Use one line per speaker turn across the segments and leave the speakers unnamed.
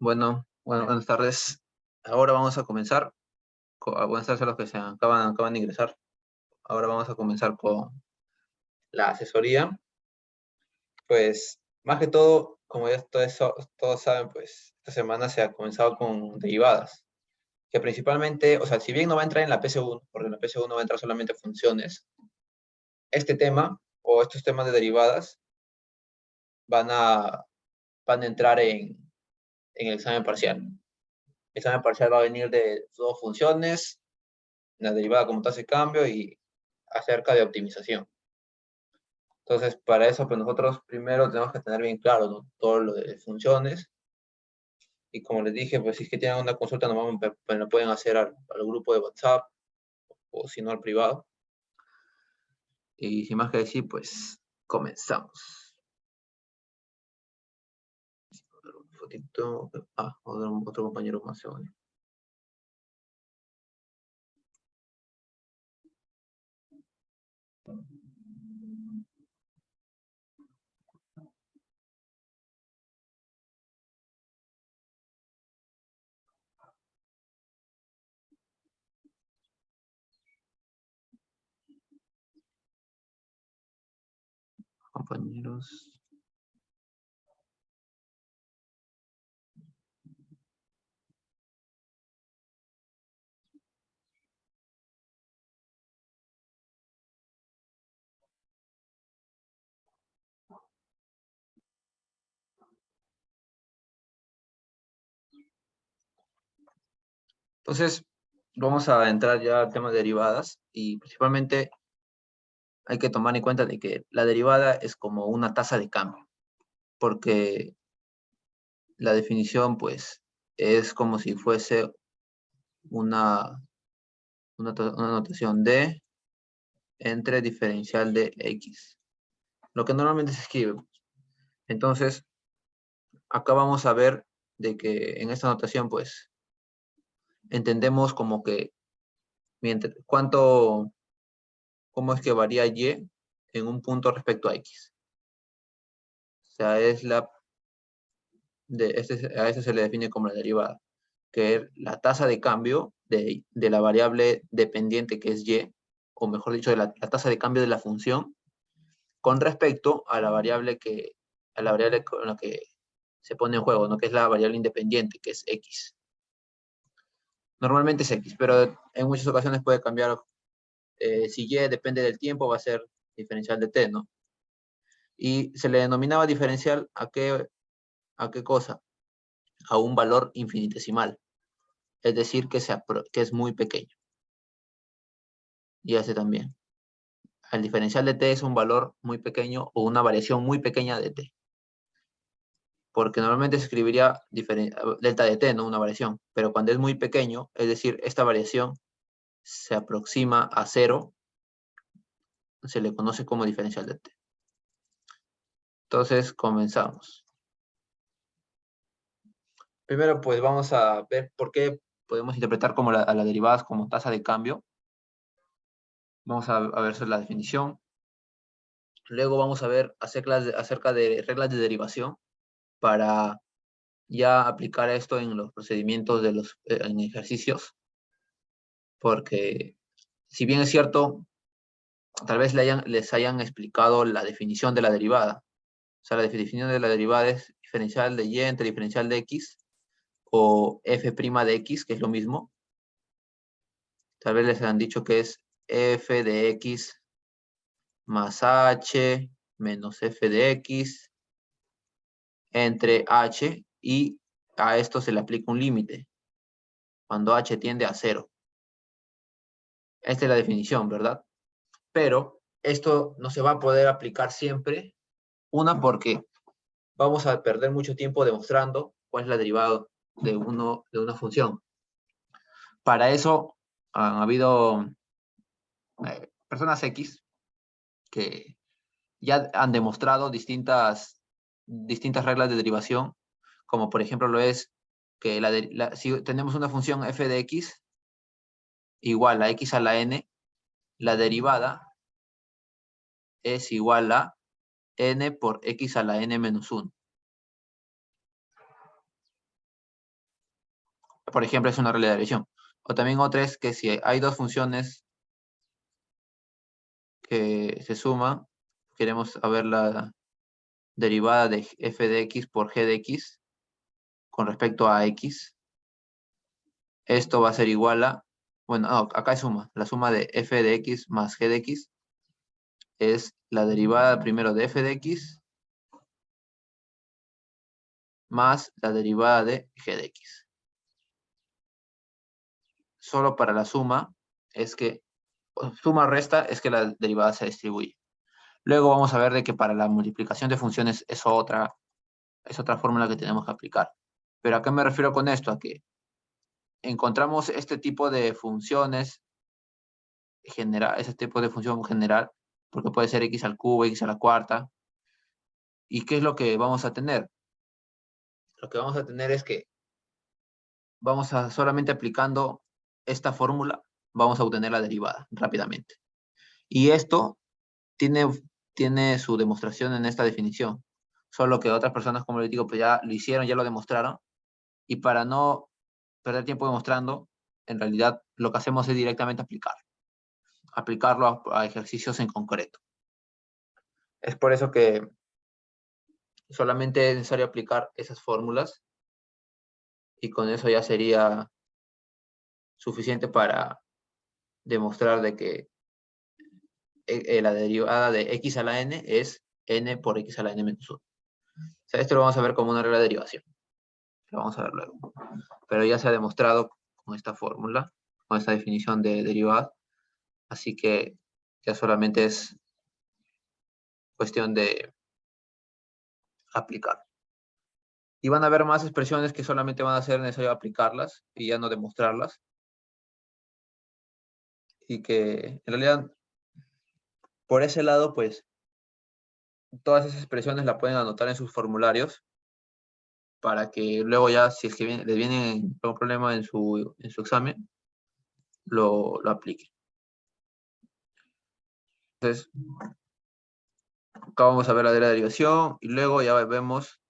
Buenas tardes. Ahora vamos a comenzar. Buenas tardes a los que acaban de ingresar. Ahora vamos a comenzar con la asesoría. Pues, más que todo, como ya todos saben, pues, esta semana se ha comenzado con derivadas, que principalmente, o sea, si bien no va a entrar en la PS1, porque en la PS1 va a entrar solamente funciones, este tema, o estos temas de derivadas, van a, van a entrar en el examen parcial. El examen parcial va a venir de dos funciones, la derivada como tasa de cambio y acerca de optimización. Entonces, para eso, pues nosotros primero tenemos que tener bien claro, ¿no?, todo lo de funciones. Y como les dije, pues si es que tienen una consulta, me lo pueden hacer al grupo de WhatsApp o si no al privado. Y sin más que decir, pues comenzamos. Un fotito. Otro compañero más se une. Compañeros. Entonces, vamos a entrar ya al tema de derivadas y principalmente hay que tomar en cuenta de que la derivada es como una tasa de cambio, porque la definición, pues, es como si fuese una notación de entre diferencial de X, lo que normalmente se escribe. Entonces, acá vamos a ver de que en esta notación, pues, entendemos como que cómo es que varía Y en un punto respecto a X. O sea, a eso se le define como la derivada, que es la tasa de cambio de la variable dependiente que es Y, o mejor dicho, de la tasa de cambio de la función con respecto a la variable con la que se pone en juego, ¿no?, que es la variable independiente, que es X. Normalmente es X, pero en muchas ocasiones puede cambiar. Si Y depende del tiempo, va a ser diferencial de T, ¿no? Y se le denominaba diferencial ¿a qué cosa? A un valor infinitesimal, es decir, que es muy pequeño. Y ese también. El diferencial de T es un valor muy pequeño o una variación muy pequeña de T. Porque normalmente se escribiría delta de T, ¿no?, una variación. Pero cuando es muy pequeño, es decir, esta variación se aproxima a cero, se le conoce como diferencial de T. Entonces, comenzamos. Primero, pues vamos a ver por qué podemos interpretar como a las derivadas como tasa de cambio. Vamos a ver la definición. Luego vamos a ver acerca de reglas de derivación para ya aplicar esto en los procedimientos en ejercicios. Porque, si bien es cierto, tal vez les hayan explicado la definición de la derivada. O sea, la definición de la derivada es diferencial de Y entre diferencial de X, o f' de X, que es lo mismo. Tal vez les han dicho que es f de X más h menos f de X entre h, y a esto se le aplica un límite cuando h tiende a 0. Esta es la definición, ¿verdad? Pero esto no se va a poder aplicar siempre. Una, porque vamos a perder mucho tiempo demostrando cuál es la derivada de una función. Para eso han habido personas X que ya han demostrado distintas reglas de derivación, como por ejemplo lo es que si tenemos una función f de x igual a x a la n, la derivada es igual a n por x a la n menos 1. por ejemplo, es una regla de derivation. O también otra es que si hay dos funciones que se suman, queremos saber la derivada de f de x por g de x con respecto a x. Esto va a ser igual a, bueno, no, acá es suma. La suma de f de x más g de x es la derivada primero de f de x más la derivada de g de x. Solo para la suma es que, suma resta es que la derivada se distribuye. Luego vamos a ver de que para la multiplicación de funciones es otra fórmula que tenemos que aplicar. Pero ¿a qué me refiero con esto? A que encontramos este tipo de funciones general, ese tipo de función general, porque puede ser x al cubo, x a la cuarta. ¿Y qué es lo que vamos a tener? Lo que vamos a tener es que vamos a solamente aplicando esta fórmula, vamos a obtener la derivada rápidamente. Y esto tiene su demostración en esta definición. Solo que otras personas, como les digo, pues ya lo hicieron, ya lo demostraron. Y para no perder tiempo demostrando, en realidad lo que hacemos es directamente aplicarlo a ejercicios en concreto. Es por eso que solamente es necesario aplicar esas fórmulas y con eso ya sería suficiente para demostrar de que la derivada de x a la n es n por x a la n menos 1. O sea, esto lo vamos a ver como una regla de derivación. Lo vamos a ver luego. Pero ya se ha demostrado con esta fórmula, con esta definición de derivada. Así que ya solamente es cuestión de aplicar. Y van a haber más expresiones que solamente van a ser necesario aplicarlas y ya no demostrarlas. Y que en realidad, por ese lado, pues, todas esas expresiones las pueden anotar en sus formularios para que luego ya, si es que les viene un problema en su examen, lo apliquen. Entonces, acá vamos a ver la derivación y luego ya vemos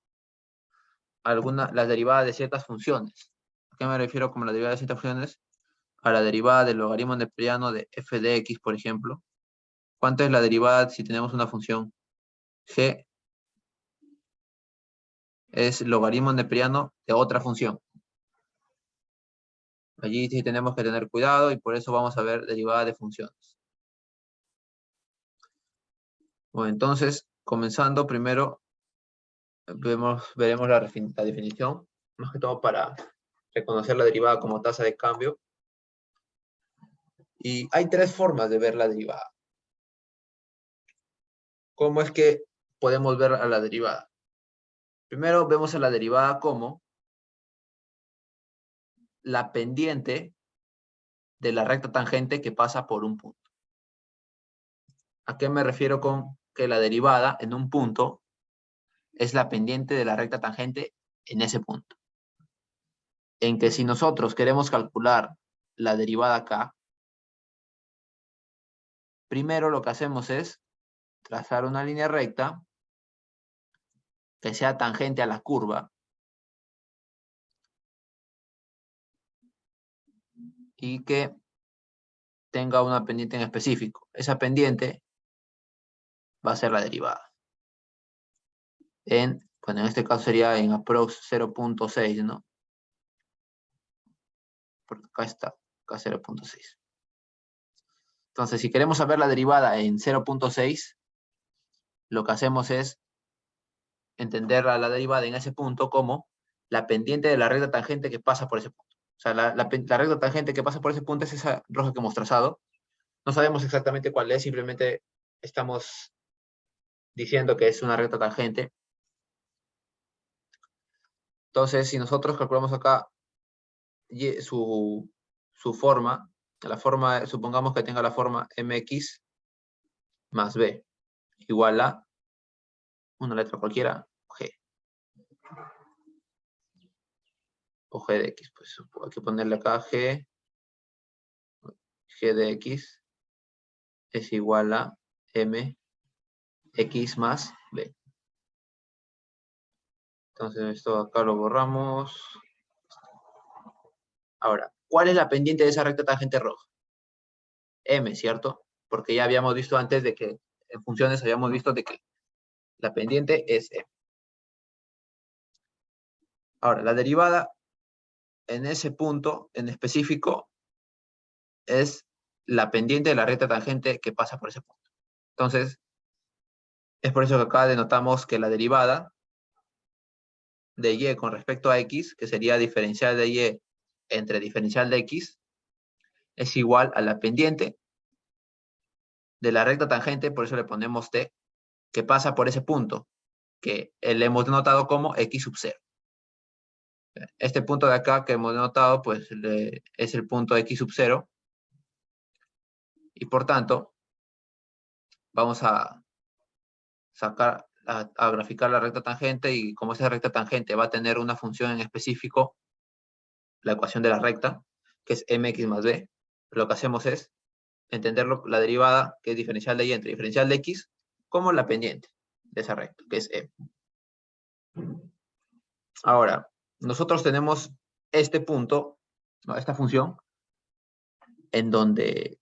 las derivadas de ciertas funciones. ¿A qué me refiero con la derivada de ciertas funciones? A la derivada del logaritmo neperiano de f de x, por ejemplo. ¿Cuánto es la derivada si tenemos una función g? Es logaritmo neperiano de otra función. Allí sí tenemos que tener cuidado y por eso vamos a ver derivada de funciones. Bueno, entonces, comenzando primero, veremos la definición, más que todo para reconocer la derivada como tasa de cambio. Y hay tres formas de ver la derivada. ¿Cómo es que podemos ver a la derivada? Primero vemos a la derivada como la pendiente de la recta tangente que pasa por un punto. ¿A qué me refiero con que la derivada en un punto es la pendiente de la recta tangente en ese punto? En que si nosotros queremos calcular la derivada acá, primero lo que hacemos es trazar una línea recta que sea tangente a la curva y que tenga una pendiente en específico. Esa pendiente va a ser la derivada. Bueno, en este caso sería en aprox 0.6, ¿no? Porque acá está, acá 0.6. Entonces, si queremos saber la derivada en 0.6, lo que hacemos es entender la derivada en ese punto como la pendiente de la recta tangente que pasa por ese punto. O sea, la recta tangente que pasa por ese punto es esa roja que hemos trazado. No sabemos exactamente cuál es, simplemente estamos diciendo que es una recta tangente. Entonces, si nosotros calculamos acá su forma, supongamos que tenga la forma mx más b, igual a una letra cualquiera, g. O g de x, pues hay que ponerle acá g de x es igual a m x más b. Entonces esto acá lo borramos. Ahora, ¿cuál es la pendiente de esa recta tangente roja? M, ¿cierto? Porque ya habíamos visto antes de que en funciones habíamos visto de que la pendiente es M. Ahora, la derivada en ese punto en específico es la pendiente de la recta tangente que pasa por ese punto. Entonces, es por eso que acá denotamos que la derivada de y con respecto a x, que sería diferencial de y entre diferencial de x, es igual a la pendiente de la recta tangente, por eso le ponemos t, que pasa por ese punto, que le hemos denotado como x sub 0. Este punto de acá que hemos denotado, pues es el punto x sub 0, y por tanto, vamos a sacar, a graficar la recta tangente, y como esa recta tangente va a tener una función en específico, la ecuación de la recta, que es mx más b, lo que hacemos es entender la derivada, que es diferencial de y entre diferencial de x, como la pendiente de esa recta, que es m. Ahora, nosotros tenemos este punto, ¿no? Esta función, en donde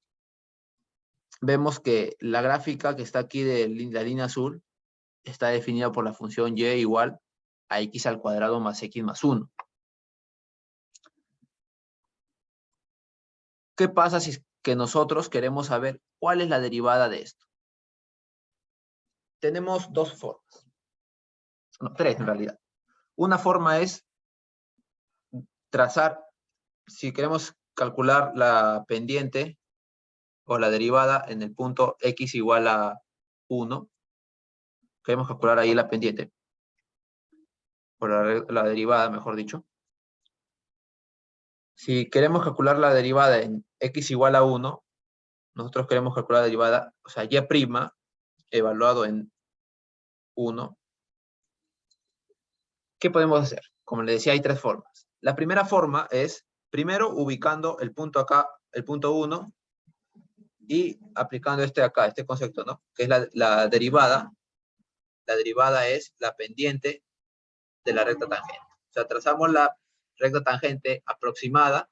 vemos que la gráfica que está aquí de la línea azul está definida por la función y igual a x al cuadrado más x más 1. ¿Qué pasa si es que nosotros queremos saber cuál es la derivada de esto? Tenemos dos formas. No, tres en realidad. Una forma es trazar, si queremos calcular la pendiente o la derivada en el punto x igual a 1, queremos calcular ahí la pendiente, o la derivada, mejor dicho. Si queremos calcular la derivada en x igual a 1, nosotros queremos calcular la derivada, o sea, y' evaluado en 1. ¿Qué podemos hacer? Como les decía, hay tres formas. La primera forma es, primero, ubicando el punto acá, el punto 1, y aplicando este acá, este concepto, ¿no? Que es la derivada. La derivada es la pendiente de la recta tangente. O sea, trazamos la recta tangente aproximada,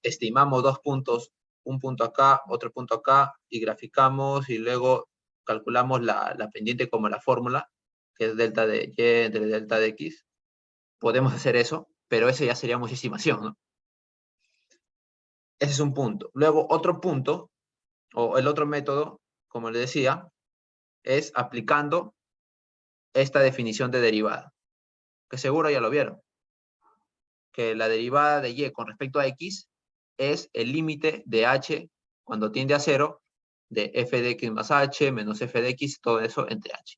estimamos dos puntos, un punto acá, otro punto acá, y graficamos, y luego calculamos la pendiente como la fórmula, que es delta de y entre delta de x. Podemos hacer eso, pero eso ya sería mucha estimación, ¿no? Ese es un punto. Luego, otro punto, o el otro método, como les decía, es aplicando esta definición de derivada, que seguro ya lo vieron, que la derivada de y con respecto a x es el límite de h cuando tiende a 0 de f de x más h menos f de x, todo eso entre h.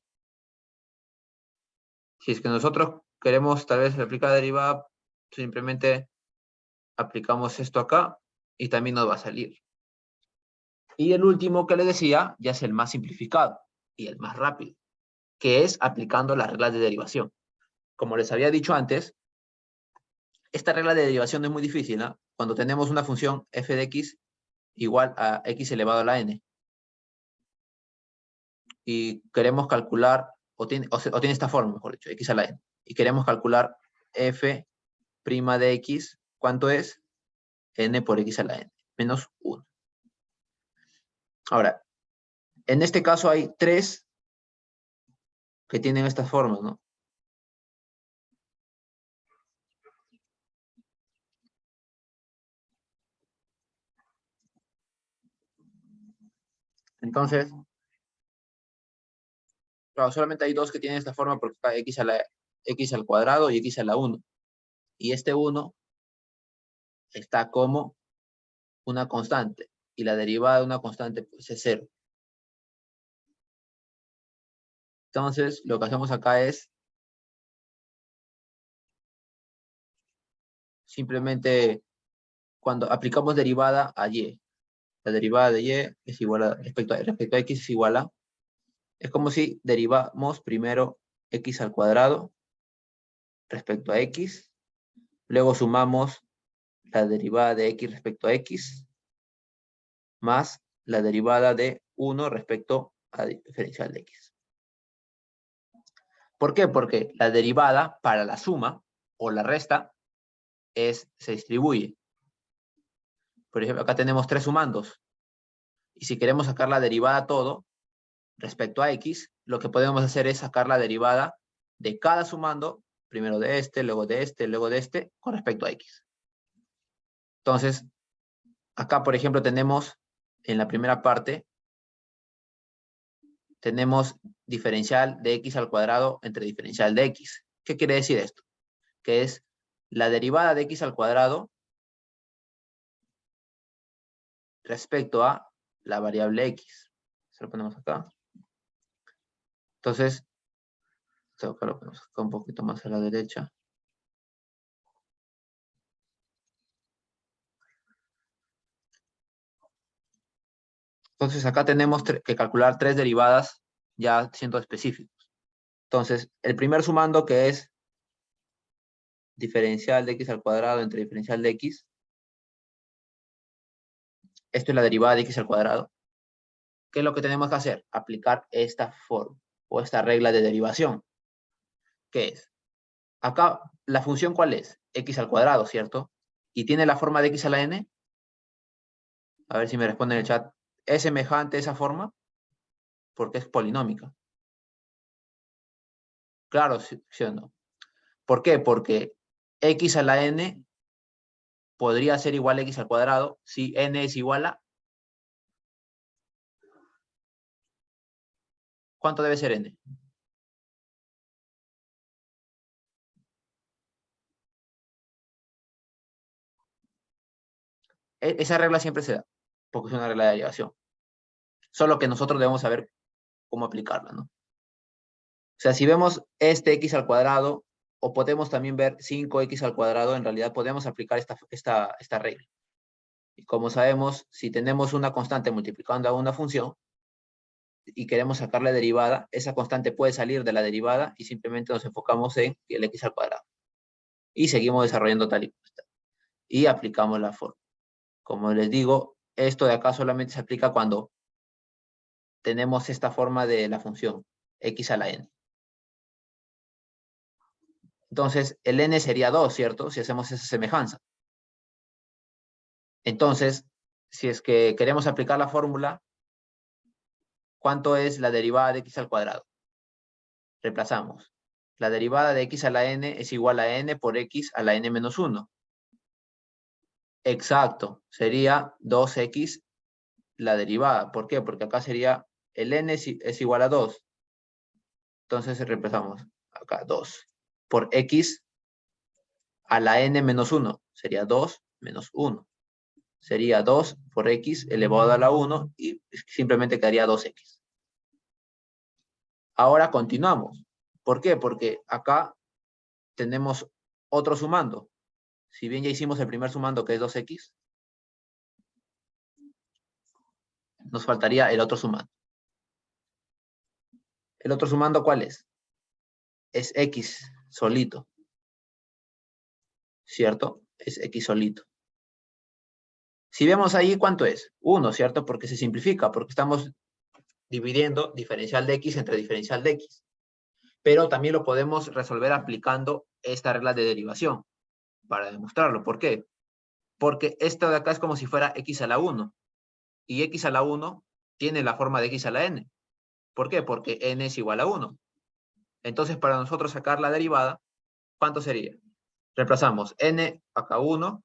Si es que nosotros queremos tal vez aplicar la derivada, simplemente aplicamos esto acá y también nos va a salir. Y el último que le decía ya es el más simplificado y el más rápido, que es aplicando las reglas de derivación. Como les había dicho antes, esta regla de derivación no es muy difícil, ¿no? Cuando tenemos una función f de x igual a x elevado a la n, y queremos calcular, o tiene esta forma, mejor dicho, x a la n, y queremos calcular f' de x, ¿cuánto es? N por x a la n, menos 1. Ahora, en este caso hay tres que tienen estas formas, ¿no? Entonces, claro, solamente hay dos que tienen esta forma porque está x al cuadrado y x a la 1. Y este 1 está como una constante. Y la derivada de una constante pues, es 0. Entonces, lo que hacemos acá es simplemente cuando aplicamos derivada a y. La derivada de y es igual a, respecto a x es igual a, es como si derivamos primero x al cuadrado respecto a x, luego sumamos la derivada de x respecto a x, más la derivada de 1 respecto a diferencial de x. ¿Por qué? Porque la derivada para la suma o la resta se distribuye. Por ejemplo, acá tenemos 3 sumandos. Y si queremos sacar la derivada a todo, respecto a x, lo que podemos hacer es sacar la derivada de cada sumando, primero de este, luego de este, luego de este, con respecto a x. Entonces, acá, por ejemplo, tenemos en la primera parte, tenemos diferencial de x al cuadrado entre diferencial de x. ¿Qué quiere decir esto? Que es la derivada de x al cuadrado respecto a la variable x. Se lo ponemos acá. Entonces, acá lo ponemos acá un poquito más a la derecha. Entonces, acá tenemos que calcular 3 derivadas ya siendo específicos. Entonces, el primer sumando, que es diferencial de x al cuadrado entre diferencial de x. Esto es la derivada de x al cuadrado. ¿Qué es lo que tenemos que hacer? Aplicar esta forma o esta regla de derivación. ¿Qué es? Acá, ¿la función cuál es? X al cuadrado, ¿cierto? ¿Y tiene la forma de x a la n? A ver si me responde en el chat. ¿Es semejante a esa forma? Porque es polinómica. Claro, sí o no. ¿Por qué? Porque x a la n podría ser igual a x al cuadrado si n es igual a... ¿Cuánto debe ser n? Esa regla siempre se da, porque es una regla de derivación. Solo que nosotros debemos saber cómo aplicarla, ¿no? O sea, si vemos este x al cuadrado, o podemos también ver 5x al cuadrado, en realidad podemos aplicar esta regla. Y como sabemos, si tenemos una constante multiplicando a una función y queremos sacar la derivada, esa constante puede salir de la derivada y simplemente nos enfocamos en el x al cuadrado. Y seguimos desarrollando tal y cual está. Y aplicamos la forma. Como les digo, esto de acá solamente se aplica cuando tenemos esta forma de la función, x a la n. Entonces, el n sería 2, ¿cierto? Si hacemos esa semejanza. Entonces, si es que queremos aplicar la fórmula, ¿cuánto es la derivada de x al cuadrado? Reemplazamos. La derivada de x a la n es igual a n por x a la n menos 1. Exacto. Sería 2x la derivada. ¿Por qué? Porque acá sería el n es igual a 2. Entonces reemplazamos acá 2 por x a la n menos 1. Sería 2 menos 1. Sería 2 por x elevado a la 1 y simplemente quedaría 2x. Ahora continuamos. ¿Por qué? Porque acá tenemos otro sumando. Si bien ya hicimos el primer sumando que es 2x, nos faltaría el otro sumando. ¿El otro sumando cuál es? Es x solito. ¿Cierto? Es x solito. Si vemos ahí, ¿cuánto es? 1, ¿cierto? Porque se simplifica, porque estamos dividiendo diferencial de x entre diferencial de x. Pero también lo podemos resolver aplicando esta regla de derivación para demostrarlo. ¿Por qué? Porque esto de acá es como si fuera x a la 1. Y x a la 1 tiene la forma de x a la n. ¿Por qué? Porque n es igual a 1. Entonces, para nosotros sacar la derivada, ¿cuánto sería? Reemplazamos n acá 1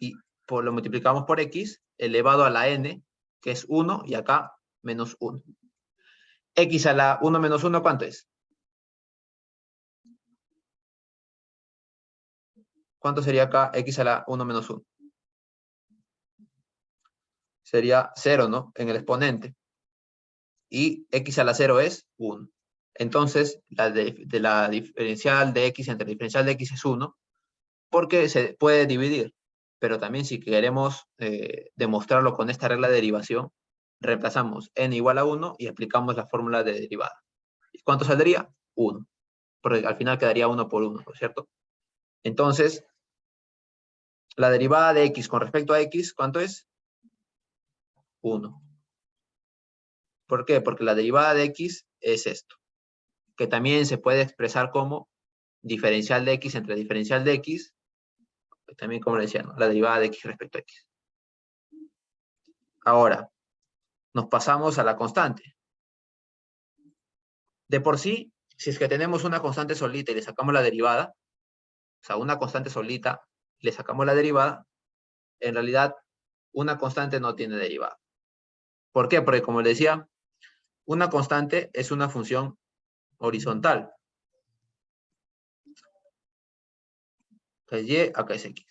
y lo multiplicamos por x elevado a la n, que es 1, y acá menos 1. X a la 1 menos 1, ¿cuánto es? ¿Cuánto sería acá x a la 1 menos 1? Sería 0, ¿no? En el exponente. Y x a la 0 es 1. Entonces, la diferencial de x entre diferencial de x es 1, porque se puede dividir. Pero también si queremos demostrarlo con esta regla de derivación, reemplazamos n igual a 1 y aplicamos la fórmula de derivada. ¿Cuánto saldría? 1. Porque al final quedaría 1 por 1, ¿no es cierto? Entonces, la derivada de x con respecto a x, ¿cuánto es? 1. ¿Por qué? Porque la derivada de x es esto, que también se puede expresar como diferencial de x entre diferencial de x, También, como le decía, ¿no? La derivada de x respecto a x. Ahora, nos pasamos a la constante. De por sí, si es que tenemos una constante solita y le sacamos la derivada, o sea, una constante solita, le sacamos la derivada, en realidad, una constante no tiene derivada. ¿Por qué? Porque, como le decía, una constante es una función horizontal. Acá es y, acá es x.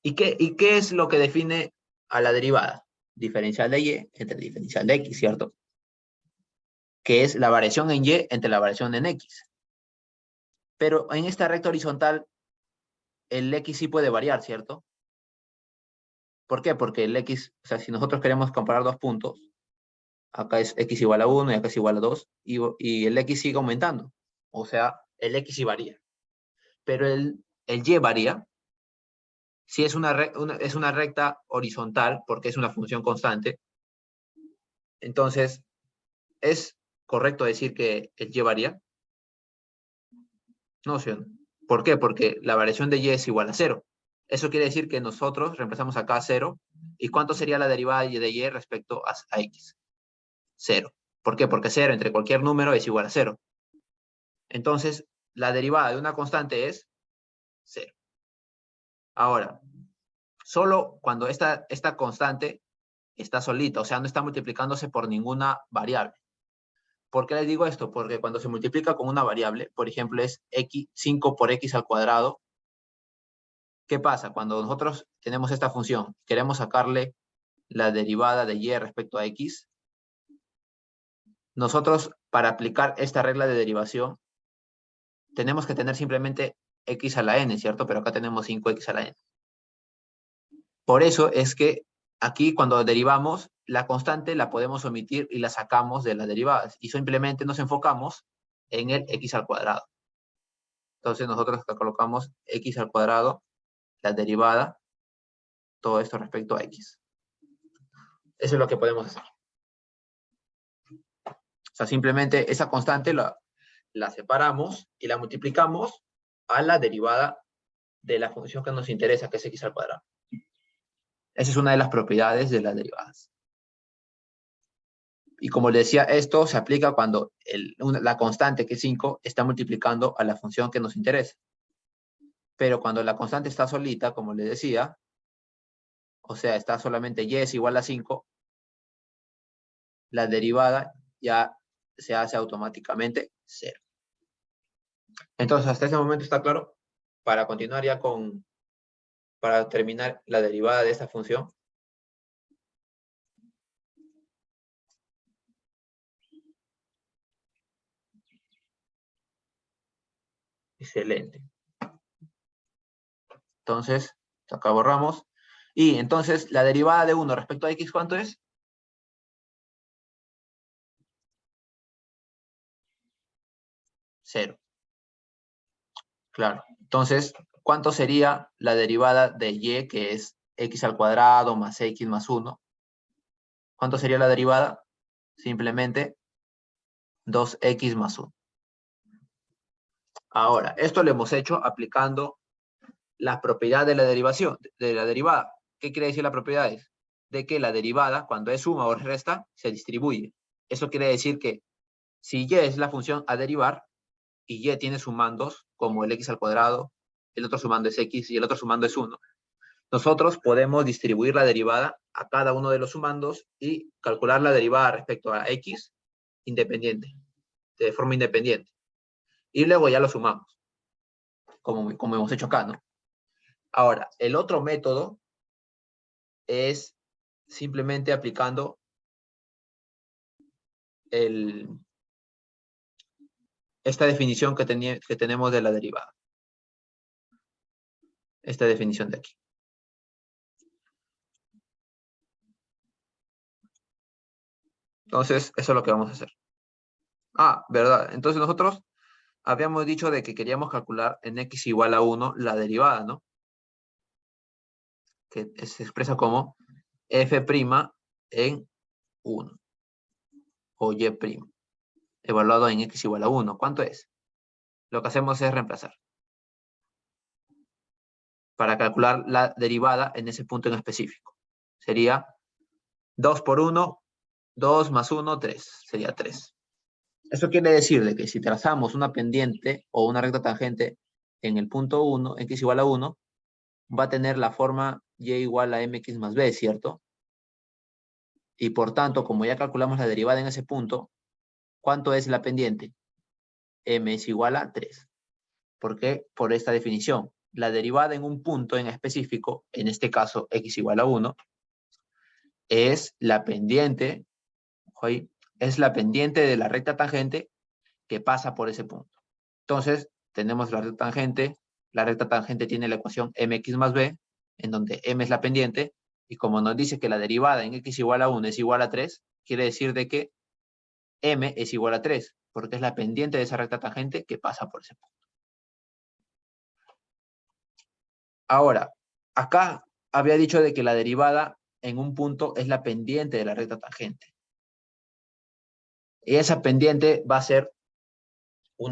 ¿Y qué es lo que define a la derivada? Diferencial de y entre diferencial de x, ¿cierto? Que es la variación en y entre la variación en x. Pero en esta recta horizontal, el x sí puede variar, ¿cierto? ¿Por qué? Porque el x, o sea, si nosotros queremos comparar dos puntos, acá es x igual a 1 y acá es igual a 2, y el x sigue aumentando. O sea, el x sí varía. Pero el y varía. Si es es una recta horizontal, porque es una función constante, entonces, ¿es correcto decir que el y varía? No, ¿sí o no? ¿Por qué? Porque la variación de y es igual a 0. Eso quiere decir que nosotros reemplazamos acá 0. ¿Y cuánto sería la derivada de y respecto a x? 0. ¿Por qué? Porque 0 entre cualquier número es igual a 0. Entonces, la derivada de una constante es 0. Ahora, solo cuando esta constante está solita, o sea, no está multiplicándose por ninguna variable. ¿Por qué les digo esto? Porque cuando se multiplica con una variable, por ejemplo, es x, 5 por x al cuadrado, ¿qué pasa? Cuando nosotros tenemos esta función, queremos sacarle la derivada de y respecto a x, nosotros para aplicar esta regla de derivación tenemos que tener simplemente x a la n, ¿cierto? Pero acá tenemos 5x a la n. Por eso es que aquí cuando derivamos, la constante la podemos omitir y la sacamos de las derivadas. Y simplemente nos enfocamos en el x al cuadrado. Entonces nosotros colocamos x al cuadrado, la derivada, todo esto respecto a x. Eso es lo que podemos hacer. O sea, simplemente esa constante la separamos y la multiplicamos a la derivada de la función que nos interesa, que es x al cuadrado. Esa es una de las propiedades de las derivadas. Y como les decía, esto se aplica cuando la constante, que es 5, está multiplicando a la función que nos interesa. Pero cuando la constante está solita, como les decía, o sea, está solamente y es igual a 5, la derivada ya se hace automáticamente 0. Entonces, hasta ese momento está claro. Para continuar ya para terminar la derivada de esta función. Excelente. Entonces, acá borramos. Y entonces, la derivada de 1 respecto a x, ¿cuánto es? 0. Claro. Entonces, ¿cuánto sería la derivada de y, que es x al cuadrado más x más 1? ¿Cuánto sería la derivada? Simplemente 2x más 1. Ahora, esto lo hemos hecho aplicando la propiedad de la derivación, de la derivada. ¿Qué quiere decir la propiedad? De que la derivada, cuando es suma o resta, se distribuye. Eso quiere decir que si y es la función a derivar, y y tiene sumandos, como el x al cuadrado, el otro sumando es x y el otro sumando es 1, nosotros podemos distribuir la derivada a cada uno de los sumandos y calcular la derivada respecto a x independiente, de forma independiente. Y luego ya lo sumamos, como hemos hecho acá, ¿no? Ahora, el otro método es simplemente aplicando esta definición que tenemos de la derivada. Esta definición de aquí. Entonces, eso es lo que vamos a hacer. Ah, ¿verdad? Entonces nosotros habíamos dicho de que queríamos calcular en x igual a 1 la derivada, ¿no? Que se expresa como f' en 1 o y', evaluado en x igual a 1. ¿Cuánto es? Lo que hacemos es reemplazar. para calcular la derivada en ese punto en específico. Sería 2 por 1, 2 más 1, 3. Sería 3. Eso quiere decir de que si trazamos una pendiente o una recta tangente en el punto 1, x igual a 1, va a tener la forma y igual a mx más b, ¿cierto? Y por tanto, como ya calculamos la derivada en ese punto, ¿cuánto es la pendiente? M es igual a 3. ¿Por qué? Por esta definición. La derivada en un punto en específico, en este caso x igual a 1, es la pendiente, ¿sí? Es la pendiente de la recta tangente que pasa por ese punto. Entonces, tenemos la recta tangente tiene la ecuación mx más b, en donde m es la pendiente, y como nos dice que la derivada en x igual a 1 es igual a 3, quiere decir de que m es igual a 3, porque es la pendiente de esa recta tangente que pasa por ese punto. Ahora, acá había dicho de que la derivada en un punto es la pendiente de la recta tangente. Y esa pendiente va a ser un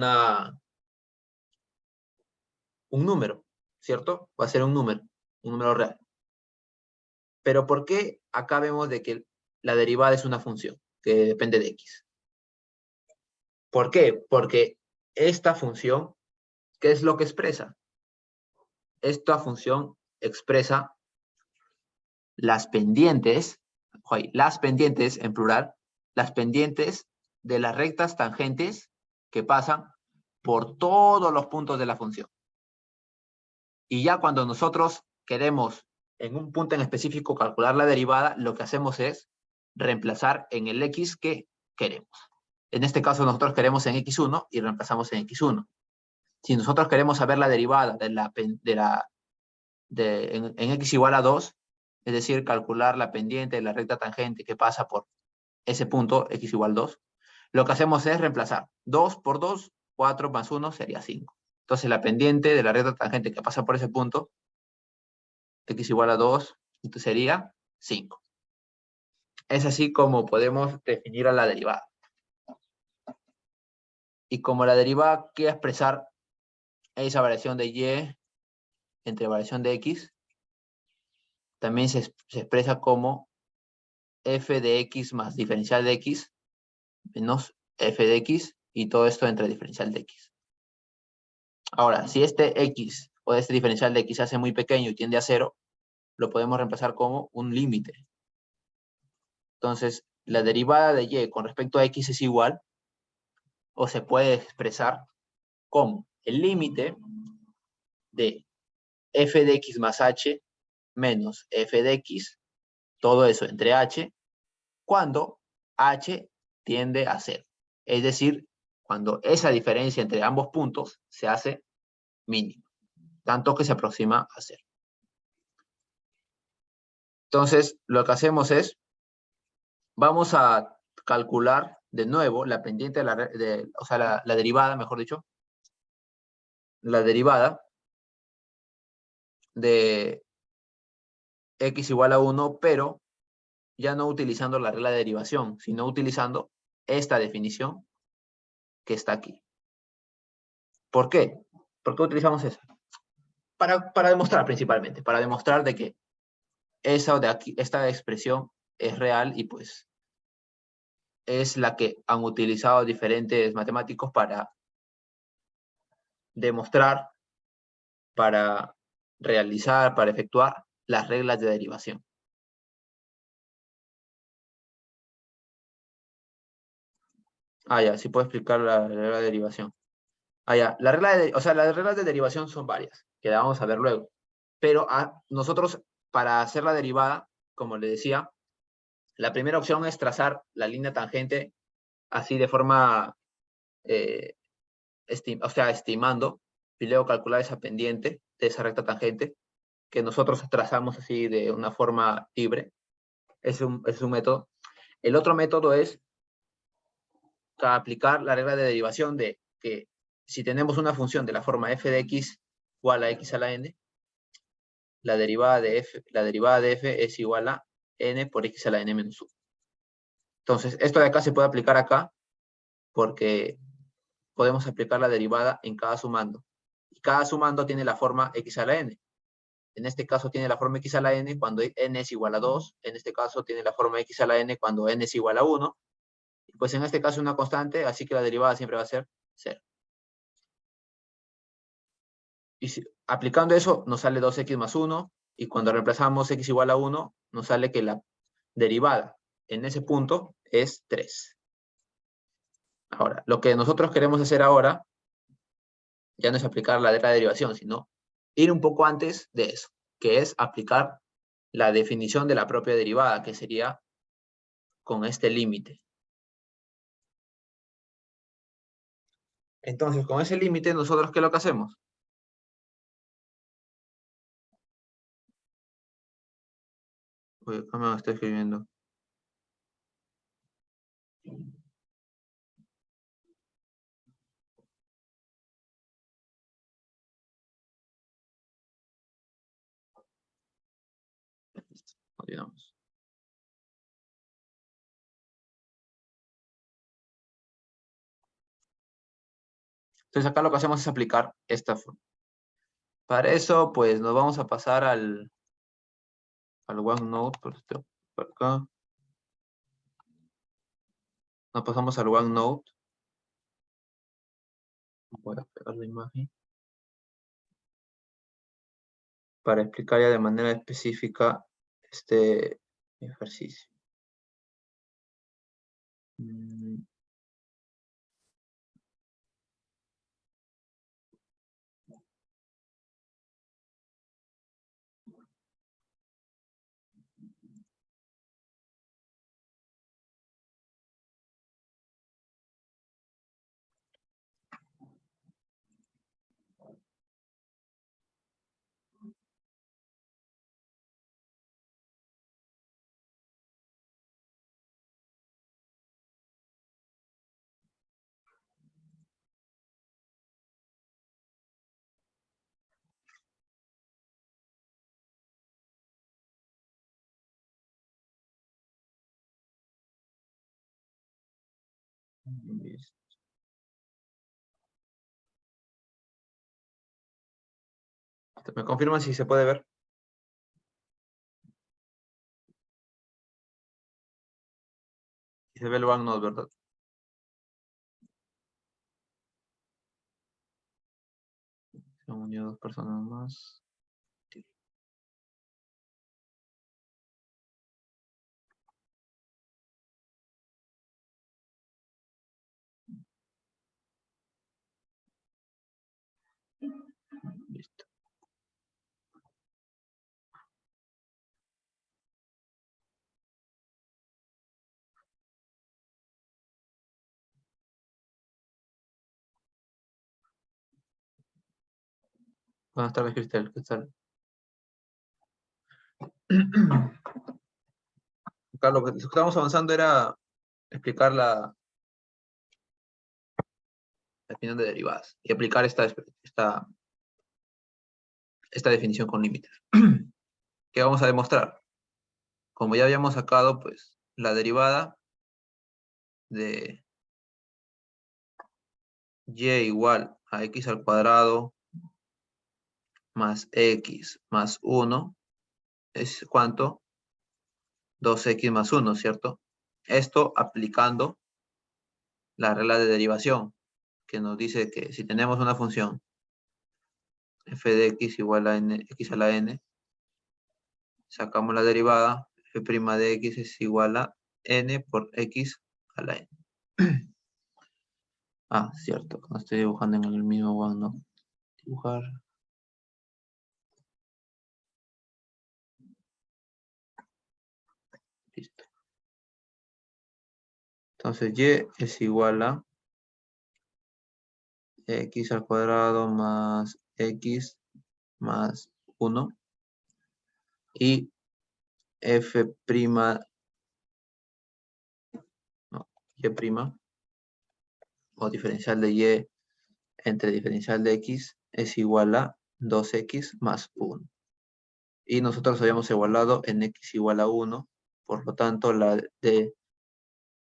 número, ¿cierto? Va a ser un número real. Pero ¿por qué acá vemos de que la derivada es una función que depende de x? ¿Por qué? Porque esta función, ¿qué es lo que expresa? Esta función expresa las pendientes en plural, las pendientes de las rectas tangentes que pasan por todos los puntos de la función. Y ya cuando nosotros queremos en un punto en específico calcular la derivada, lo que hacemos es reemplazar en el x que queremos. En este caso nosotros queremos en x1 y reemplazamos en x1. Si nosotros queremos saber la derivada en x igual a 2, es decir, calcular la pendiente de la recta tangente que pasa por ese punto, x igual a 2, lo que hacemos es reemplazar 2 por 2, 4 más 1 sería 5. Entonces la pendiente de la recta tangente que pasa por ese punto, x igual a 2, entonces sería 5. Es así como podemos definir a la derivada. Y como la derivada quiere expresar esa variación de y entre variación de x, también se expresa como f de x más diferencial de x menos f de x y todo esto entre diferencial de x. Ahora, si este x o este diferencial de x se hace muy pequeño y tiende a 0, lo podemos reemplazar como un límite. Entonces, la derivada de y con respecto a x es igual, o se puede expresar como el límite de f de x más h menos f de x, todo eso entre h, cuando h tiende a 0. Es decir, cuando esa diferencia entre ambos puntos se hace mínima, tanto que se aproxima a 0. Entonces, lo que hacemos es, vamos a calcular de nuevo la pendiente, o sea, la derivada, mejor dicho, la derivada de x igual a 1, pero ya no utilizando la regla de derivación, sino utilizando esta definición que está aquí. ¿Por qué? ¿Por qué utilizamos esa? Para demostrar principalmente, para demostrar de que esa de aquí, esta expresión es real y pues es la que han utilizado diferentes matemáticos para demostrar, para realizar, para efectuar las reglas de derivación. Ya, sí puedo explicar la regla de derivación. Ya, las reglas de derivación son varias, que la vamos a ver luego. Pero nosotros, para hacer la derivada, como le decía, la primera opción es trazar la línea tangente así de forma, estimando, y luego calcular esa pendiente de esa recta tangente, que nosotros trazamos así de una forma libre. Es un método. El otro método es aplicar la regla de derivación de que si tenemos una función de la forma f de x igual a x a la n, la derivada de f es igual a n por x a la n menos 1. Entonces, esto de acá se puede aplicar acá porque podemos aplicar la derivada en cada sumando. Y cada sumando tiene la forma x a la n. En este caso tiene la forma x a la n cuando n es igual a 2. En este caso tiene la forma x a la n cuando n es igual a 1. Y pues en este caso una constante, así que la derivada siempre va a ser 0. Y aplicando eso nos sale 2x más 1. Y cuando reemplazamos x igual a 1, nos sale que la derivada en ese punto es 3. Ahora, lo que nosotros queremos hacer ahora ya no es aplicar la derivación, sino ir un poco antes de eso, que es aplicar la definición de la propia derivada, que sería con este límite. Entonces, con ese límite, nosotros, ¿qué es lo que hacemos? Uy, acá me estoy escribiendo. Continuamos. Entonces, acá lo que hacemos es aplicar esta forma. Para eso, pues, nos vamos a pasar al OneNote, por acá. Nos pasamos al OneNote. Voy a pegar la imagen. Para explicar ya de manera específica este ejercicio. Listo. ¿Me confirman si se puede ver? Si se ve el OneNote, ¿verdad? Se han unido 2 personas más. Listo. Buenas tardes, Cristel. ¿Qué tal? Acá lo que estábamos avanzando era explicar la definición de derivadas y aplicar esta definición con límites. ¿Qué vamos a demostrar? Como ya habíamos sacado, pues, la derivada de y igual a x al cuadrado más x más 1 es ¿cuánto? 2x más 1, ¿cierto? Esto aplicando la regla de derivación, que nos dice que si tenemos una función f de x igual a n, x a la n, sacamos la derivada, f' de x es igual a n por x a la n. Ah, cierto, no estoy dibujando en el mismo OneNote. Dibujar. Listo. Entonces y es igual a x al cuadrado más x más 1 y f', no, y' o diferencial de y entre diferencial de x es igual a 2x más 1. Y nosotros habíamos igualado en x igual a 1, por lo tanto la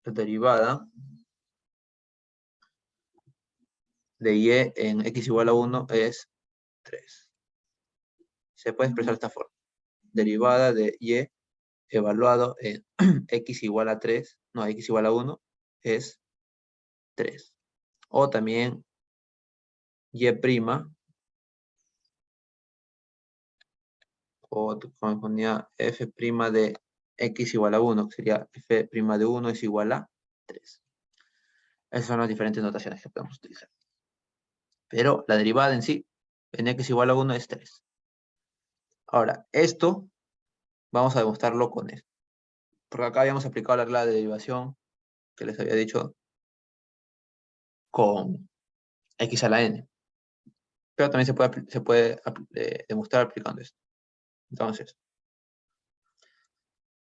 derivada de y en x igual a 1 es 3. se puede expresar de esta forma. Derivada de y evaluado en x igual a 3, no, x igual a 1, es 3. O también y prima, o como ponía f' de x igual a 1, que sería f' de 1 es igual a 3. Esas son las diferentes notaciones que podemos utilizar. Pero la derivada en sí, en x igual a 1 es 3. Ahora, esto vamos a demostrarlo con esto. Porque acá habíamos aplicado la regla de derivación que les había dicho con x a la n. Pero también se puede demostrar aplicando esto. Entonces,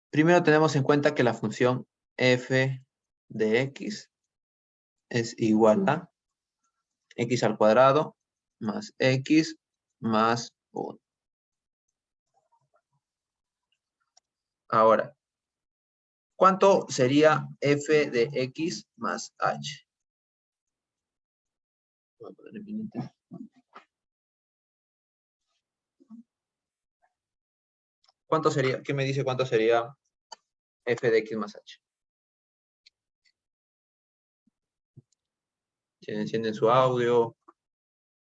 primero tenemos en cuenta que la función f de x es igual a x al cuadrado más x más 1. Ahora, ¿cuánto sería f de x más h? Voy a poner en pendiente. ¿Cuánto sería? ¿Qué me dice cuánto sería f de x más h? Si encienden su audio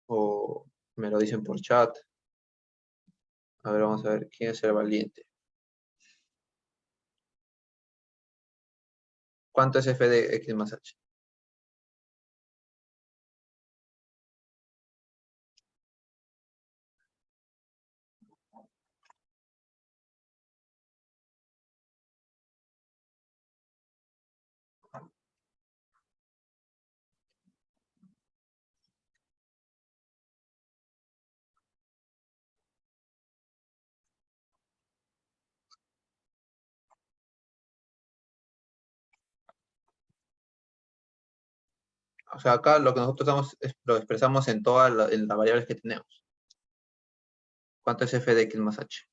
o me lo dicen por chat. A ver, vamos a ver quién es el valiente. ¿Cuánto es f de x más h? O sea, acá lo que nosotros lo expresamos en todas las variables que tenemos. ¿Cuánto es f de x más h?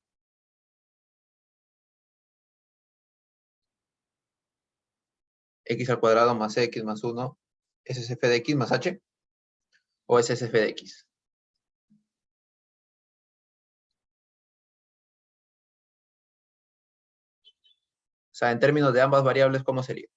X al cuadrado más x más 1. ¿Ese es f de x más h? ¿O ese es f de x? O sea, en términos de ambas variables, ¿cómo sería?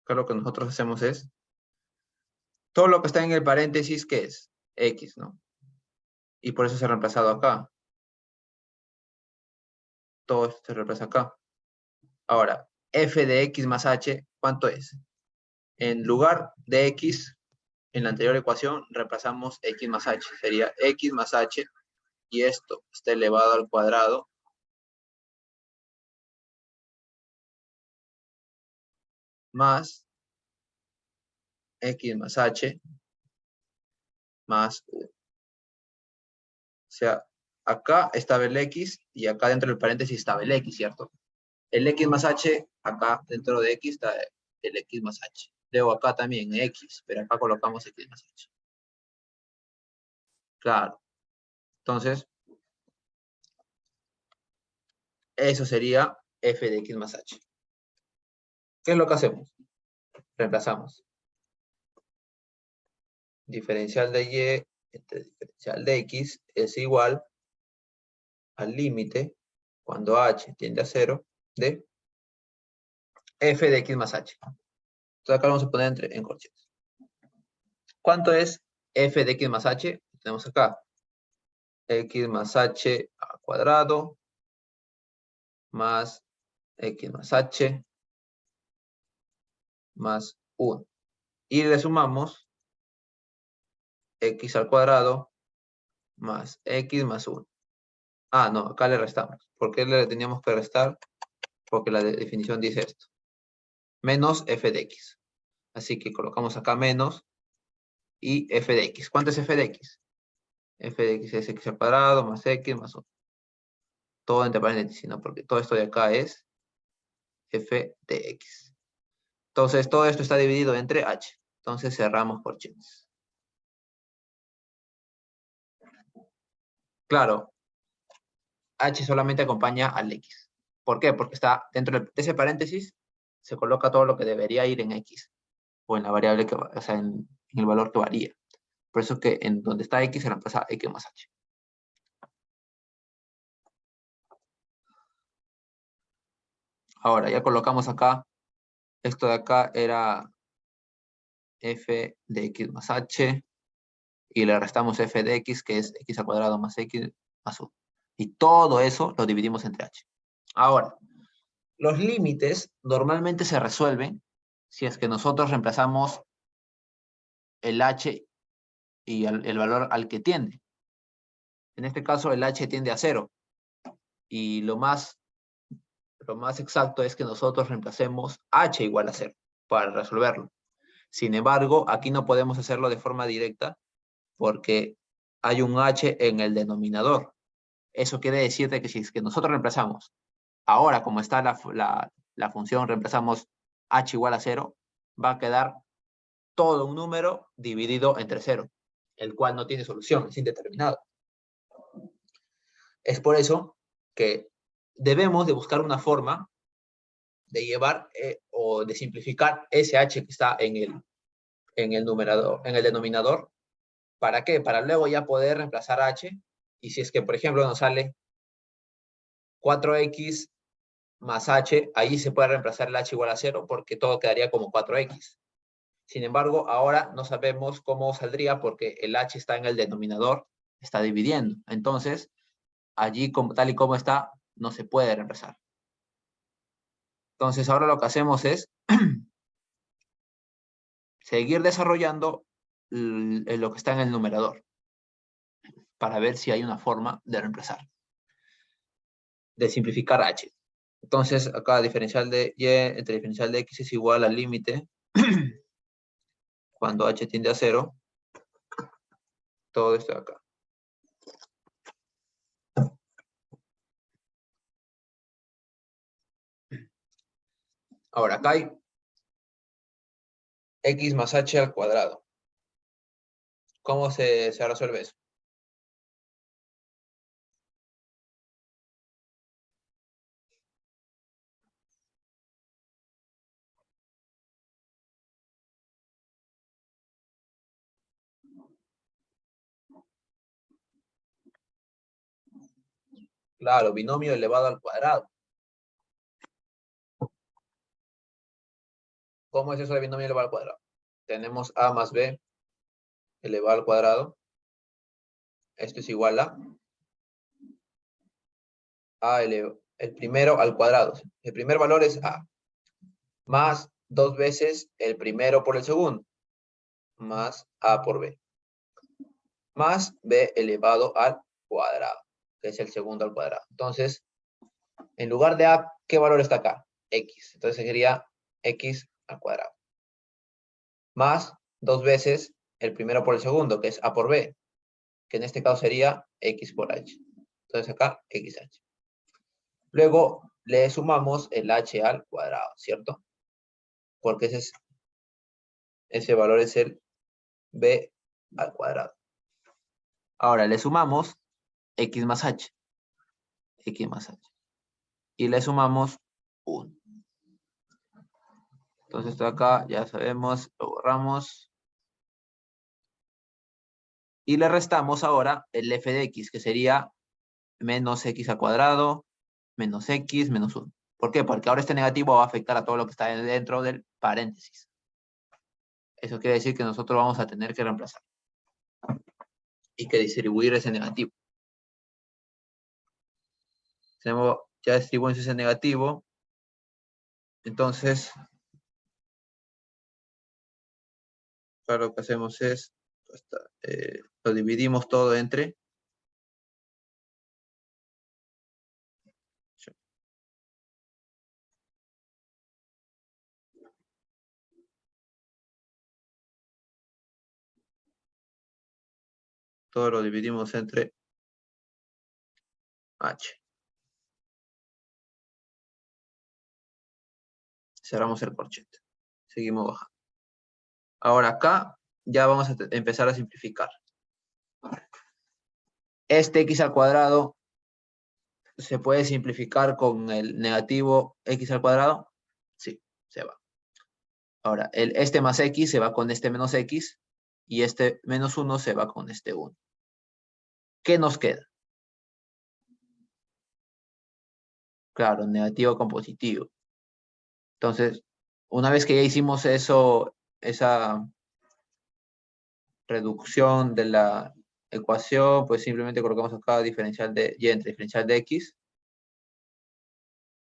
Acá lo que nosotros hacemos es, todo lo que está en el paréntesis, ¿qué es? X, ¿no? Y por eso se ha reemplazado acá. Todo esto se reemplaza acá. Ahora, f de x más h, ¿cuánto es? En lugar de x, en la anterior ecuación, reemplazamos x más h. Sería x más h, y esto está elevado al cuadrado, más x más h, más 1. O sea, acá estaba el x, y acá dentro del paréntesis estaba el x, ¿cierto? El x más h, acá dentro de x está el x más h. Luego acá también x, pero acá colocamos x más h. Claro. Entonces, eso sería f de x más h. ¿Qué es lo que hacemos? Reemplazamos. Diferencial de y entre diferencial de x es igual al límite, cuando h tiende a 0, de f de x más h. Entonces acá vamos a poner en corchetes. ¿Cuánto es f de x más h? Tenemos acá x más h al cuadrado más x más h más 1. Y le sumamos x al cuadrado más x más 1. Ah, no, acá le restamos. ¿Por qué le teníamos que restar? Porque la definición dice esto. Menos f de x. Así que colocamos acá menos y f de x. ¿Cuánto es f de x? F de x es x al cuadrado más x más 1. Todo entre paréntesis, ¿no? Porque todo esto de acá es f de x. Entonces, todo esto está dividido entre h. Entonces, cerramos corchetes. Claro, h solamente acompaña al x. ¿Por qué? Porque está dentro de ese paréntesis, se coloca todo lo que debería ir en X, o en la variable que, o sea, en el valor que varía. Por eso es que en donde está X se reemplaza X más H. Ahora, ya colocamos acá, esto de acá era f de X más H, y le restamos f de X, que es X al cuadrado más X más 1. Y todo eso lo dividimos entre H. Ahora, los límites normalmente se resuelven si es que nosotros reemplazamos el H y el valor al que tiende. En este caso, el H tiende a 0. Y lo más exacto es que nosotros reemplacemos H igual a 0 para resolverlo. Sin embargo, aquí no podemos hacerlo de forma directa porque hay un H en el denominador. Eso quiere decir que si es que nosotros reemplazamos, ahora como está la función, reemplazamos H igual a 0, va a quedar todo un número dividido entre 0, el cual no tiene solución, es indeterminado. Es por eso que debemos de buscar una forma de llevar o de simplificar ese H que está en el numerador, en el denominador. ¿Para qué? Para luego ya poder reemplazar H. Y si es que, por ejemplo, nos sale 4X más H, ahí se puede reemplazar el H igual a 0 porque todo quedaría como 4X. Sin embargo, ahora no sabemos cómo saldría porque el H está en el denominador, está dividiendo. Entonces, allí tal y como está, no se puede reemplazar. Entonces, ahora lo que hacemos es seguir desarrollando lo que está en el numerador para ver si hay una forma de reemplazar, de simplificar H. Entonces, acá diferencial de Y entre diferencial de X es igual al límite cuando H tiende a 0, todo esto de acá. Ahora, acá hay X más H al cuadrado. ¿Cómo se resuelve eso? Claro, binomio elevado al cuadrado. ¿Cómo es eso de binomio elevado al cuadrado? Tenemos A más B elevado al cuadrado. Esto es igual a el primero al cuadrado. El primer valor es A. Más 2 veces el primero por el segundo. Más A por B. Más B elevado al cuadrado, que es el segundo al cuadrado. Entonces, en lugar de A, ¿qué valor está acá? X. Entonces sería X al cuadrado. Más 2 veces el primero por el segundo, que es A por B, que en este caso sería X por H. Entonces acá, XH. Luego le sumamos el H al cuadrado, ¿cierto? Porque ese valor es el B al cuadrado. Ahora le sumamos X más H. X más H. Y le sumamos 1. Entonces esto acá ya sabemos, lo borramos. Y le restamos ahora el f de x, que sería menos x al cuadrado, menos x, menos 1. ¿Por qué? Porque ahora este negativo va a afectar a todo lo que está dentro del paréntesis. Eso quiere decir que nosotros vamos a tener que reemplazar y que distribuir ese negativo. Ya distribuimos ese negativo. Entonces, lo que hacemos es, lo dividimos todo entre todo lo dividimos entre H. Cerramos el corchete. Seguimos bajando. Ahora acá ya vamos a empezar a simplificar. Este x al cuadrado se puede simplificar con el negativo x al cuadrado. Sí. se va. Ahora, este más x se va con este menos x, y este menos 1 se va con este 1. ¿Qué nos queda? Claro, negativo con positivo. Entonces, una vez que ya hicimos eso, esa reducción de la ecuación, pues simplemente colocamos acá diferencial de y entre diferencial de x,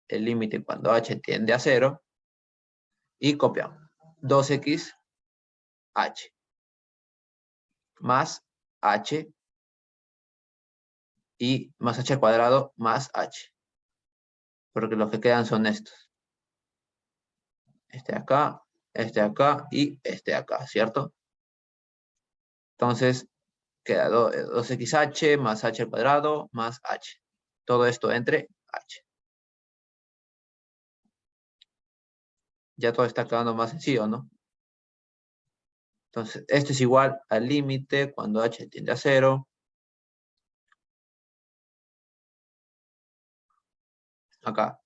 el límite cuando h tiende a 0, y copiamos 2x h más h y más h al cuadrado más h, porque los que quedan son estos. Este de acá y este de acá, ¿cierto? Entonces, queda 2xh más h al cuadrado más h. Todo esto entre h. Ya todo está quedando más sencillo, ¿no? Entonces, esto es igual al límite cuando h tiende a 0. Acá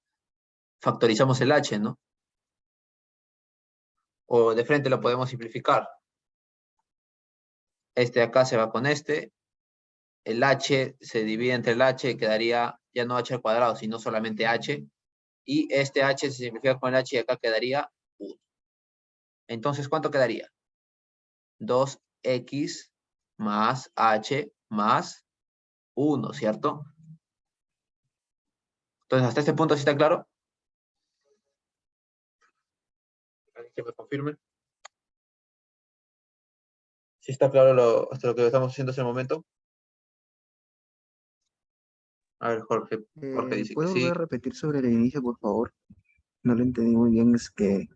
factorizamos el h, ¿no? O de frente lo podemos simplificar. Este de acá se va con este. El h se divide entre el h y quedaría ya no h al cuadrado, sino solamente h. Y este h se simplifica con el h y acá quedaría 1. Entonces, ¿cuánto quedaría? 2x más h más 1, ¿cierto? Entonces, ¿hasta este punto sí está claro? ¿Alguien que me confirme? ¿Sí está claro hasta lo que estamos haciendo en ese momento? A ver, Jorge dice que
¿Puedo volver
sí.
a repetir sobre el inicio, por favor? No lo entendí muy bien, es que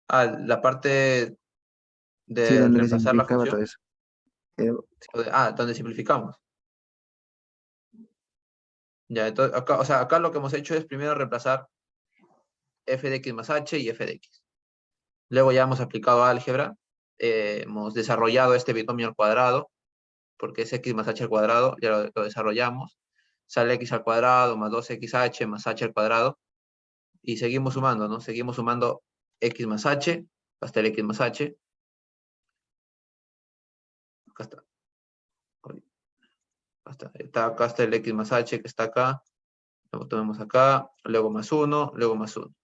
Ah, la parte
sí,
de
donde se
reemplazar la
simplificaba todo
función.
eso. Eh,
Donde simplificamos. Ya, entonces, acá, o sea, acá lo que hemos hecho es primero reemplazar f de x más h y f de x. Luego ya hemos aplicado álgebra, hemos desarrollado este binomio al cuadrado, porque es x más h al cuadrado, ya lo desarrollamos. Sale x al cuadrado más 2xh más h al cuadrado, y seguimos sumando, ¿no? Seguimos sumando x más h, hasta el x más h. Acá está. Acá está el x más h que está acá. Luego tomemos acá, luego más 1, luego más 1.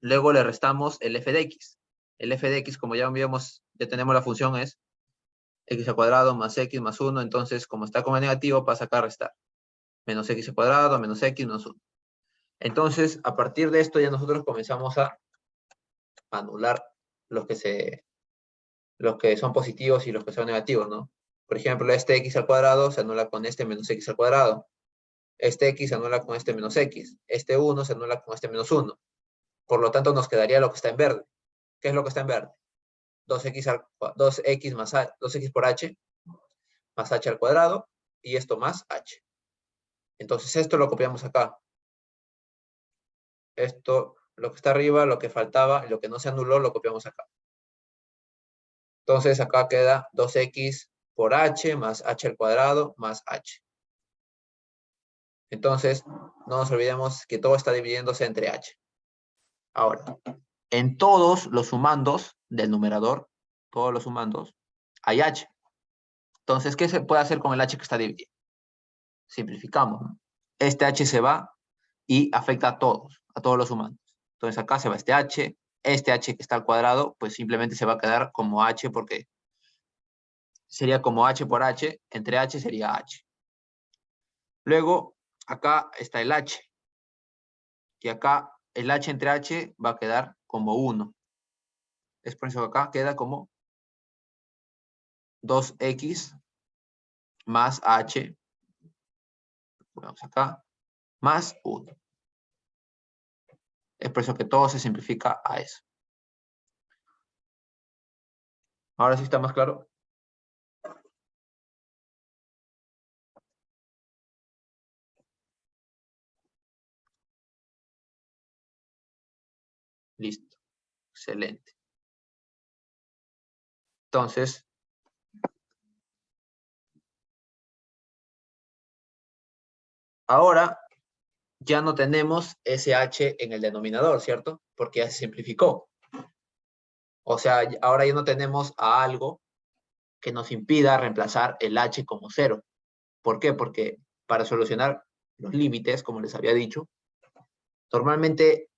Luego le restamos el f de x. El f de x, como ya vimos, ya tenemos la función, es x al cuadrado más x más 1. Entonces, como está como negativo, pasa acá a restar. Menos x al cuadrado, menos x, menos 1. Entonces, a partir de esto ya nosotros comenzamos a anular los que son positivos y los que son negativos, ¿no? Por ejemplo, este x al cuadrado se anula con este menos x al cuadrado. Este x se anula con este menos x. Este 1 se anula con este menos 1. Por lo tanto, nos quedaría lo que está en verde. ¿Qué es lo que está en verde? 2x por h más h al cuadrado y esto más h. Entonces esto lo copiamos acá. Esto, lo que está arriba, lo que faltaba, lo que no se anuló, lo copiamos acá. Entonces acá queda 2x por h más h al cuadrado más h. Entonces, no nos olvidemos que todo está dividiéndose entre h. Ahora, en todos los sumandos del numerador, todos los sumandos, hay h. Entonces, ¿qué se puede hacer con el h que está dividido? Simplificamos, ¿no? Este h se va y afecta a todos los sumandos. Entonces acá se va este h que está al cuadrado, pues simplemente se va a quedar como h porque sería como h por h, entre h sería h. Luego, acá está el h, y acá el h entre h va a quedar como 1. Es por eso que acá queda como 2x más h, vamos acá, más 1. Es por eso que todo se simplifica a eso. Ahora sí está más claro. Listo. Excelente. Entonces, ahora ya no tenemos ese h en el denominador, ¿cierto? Porque ya se simplificó. O sea, ahora ya no tenemos a algo que nos impida reemplazar el h como 0. ¿Por qué? Porque para solucionar los límites, como les había dicho, normalmente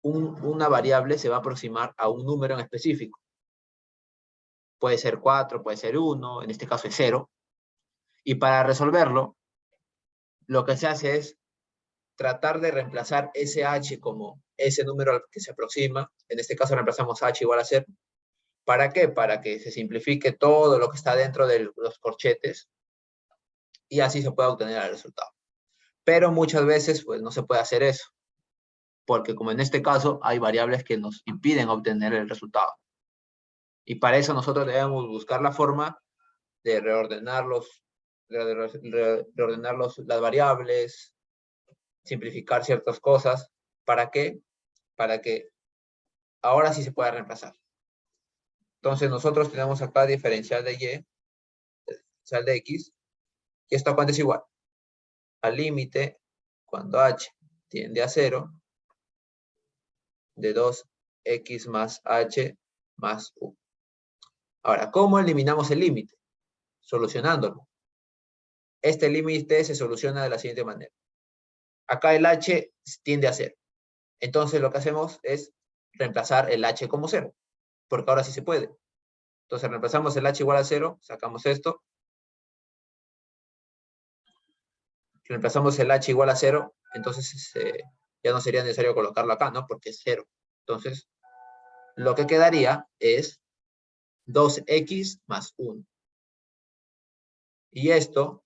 una variable se va a aproximar a un número en específico. Puede ser 4, puede ser 1, en este caso es 0. Y para resolverlo, lo que se hace es tratar de reemplazar ese h como ese número al que se aproxima. En este caso reemplazamos h igual a 0. ¿Para qué? Para que se simplifique todo lo que está dentro de los corchetes y así se pueda obtener el resultado. Pero muchas veces pues no se puede hacer eso, porque como en este caso hay variables que nos impiden obtener el resultado. Y para eso nosotros debemos buscar la forma de reordenar las variables, simplificar ciertas cosas. ¿Para qué? Para que ahora sí se pueda reemplazar. Entonces nosotros tenemos acá diferencial de y, diferencial de x, y esto cuánto es igual. Al límite, cuando h tiende a 0, de 2x más h más u. Ahora, ¿cómo eliminamos el límite? Solucionándolo. Este límite se soluciona de la siguiente manera. Acá el h tiende a 0. Entonces lo que hacemos es reemplazar el h como 0, porque ahora sí se puede. Entonces reemplazamos el h igual a 0, sacamos esto. Reemplazamos el h igual a 0, entonces ya no sería necesario colocarlo acá, ¿no? Porque es 0. Entonces, lo que quedaría es 2x más 1. Y esto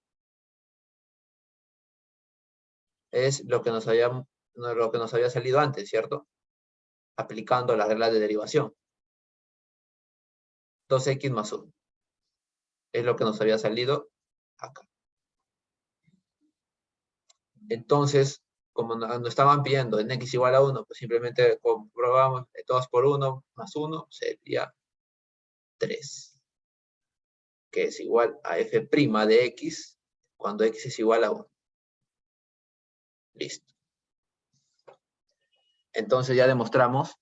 es lo que nos había salido antes, ¿cierto? Aplicando las reglas de derivación. 2x más 1. Es lo que nos había salido acá. Entonces, como nos estaban pidiendo en x igual a 1, pues simplemente comprobamos 2 por 1 más 1 sería 3, que es igual a f' de x cuando x es igual a 1. Listo. Entonces ya demostramos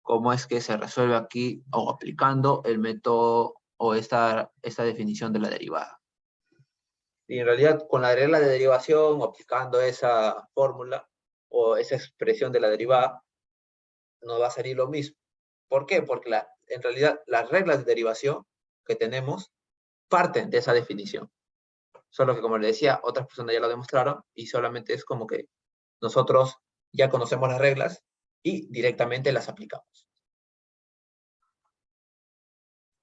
cómo es que se resuelve aquí o aplicando el método o esta definición de la derivada. Y en realidad con la regla de derivación, aplicando esa fórmula o esa expresión de la derivada, nos va a salir lo mismo. ¿Por qué? Porque en realidad las reglas de derivación que tenemos parten de esa definición. Solo que, como les decía, otras personas ya lo demostraron y solamente es como que nosotros ya conocemos las reglas y directamente las aplicamos.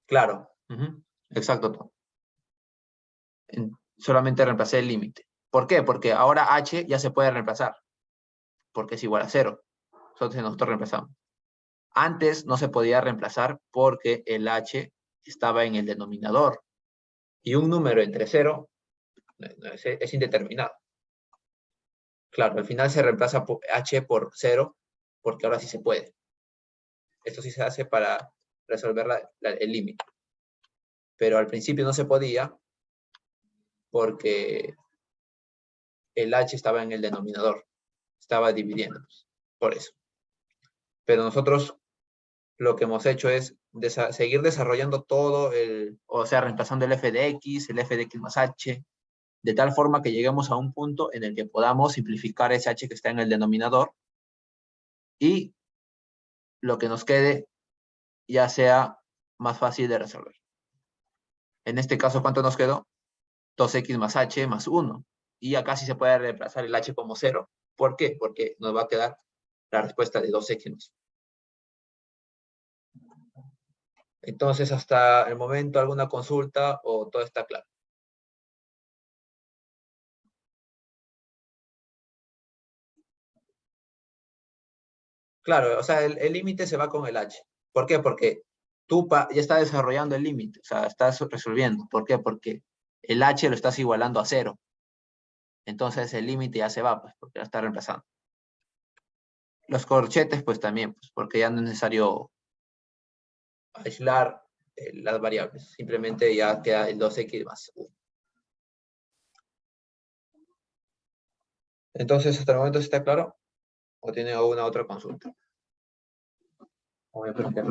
Claro. Exacto. Solamente reemplacé el límite. ¿Por qué? Porque ahora h ya se puede reemplazar, porque es igual a 0. Entonces nosotros reemplazamos. Antes no se podía reemplazar porque el h estaba en el denominador. Y un número entre 0 es indeterminado. Claro, al final se reemplaza h por 0, porque ahora sí se puede. Esto sí se hace para resolver el límite. Pero al principio no se podía porque el h estaba en el denominador. Estaba dividiéndonos. Por eso. Pero nosotros lo que hemos hecho es seguir desarrollando todo o sea, reemplazando el f de x, el f de x más h, de tal forma que lleguemos a un punto en el que podamos simplificar ese h que está en el denominador y lo que nos quede ya sea más fácil de resolver. En este caso, ¿cuánto nos quedó? 2x más h más 1. Y acá sí se puede reemplazar el h como 0. ¿Por qué? Porque nos va a quedar la respuesta de 2x más 1. Entonces, hasta el momento, ¿alguna consulta o todo está claro? Claro, o sea, el límite se va con el h. ¿Por qué? Porque tú ya estás desarrollando el límite, o sea, estás resolviendo. ¿Por qué? Porque el h lo estás igualando a 0. Entonces el límite ya se va, pues, porque ya está reemplazando. Los corchetes, pues también, pues, porque ya no es necesario aislar las variables. Simplemente ya queda el 2x más 1. Entonces, ¿hasta el momento está claro? ¿O tiene alguna otra consulta? Voy a prender.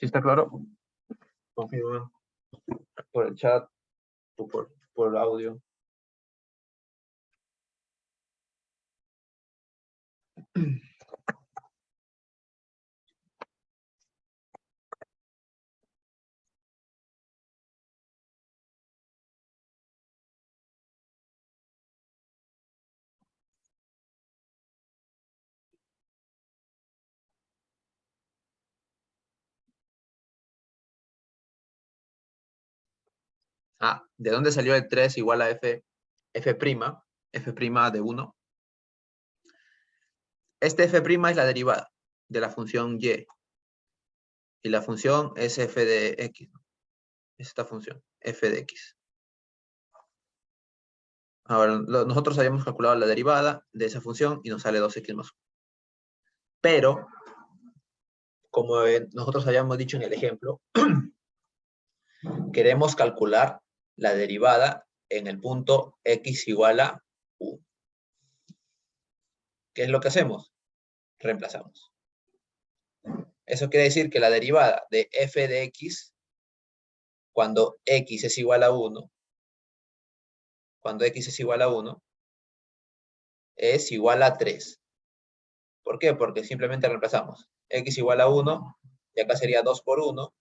¿Sí está claro? Confirma por el chat o por el audio. Ah, ¿de dónde salió el 3 igual a f', f' de 1? Este f' es la derivada de la función y. Y la función es f de x. Esta función, f de x. Ahora, nosotros habíamos calculado la derivada de esa función y nos sale 2x más 1. Pero, como nosotros habíamos dicho en el ejemplo, queremos calcular la derivada en el punto x igual a 1. ¿Qué es lo que hacemos? Reemplazamos. Eso quiere decir que la derivada de f de x, cuando x es igual a 1, es igual a 3. ¿Por qué? Porque simplemente reemplazamos. X igual a 1, y acá sería 2 por 1,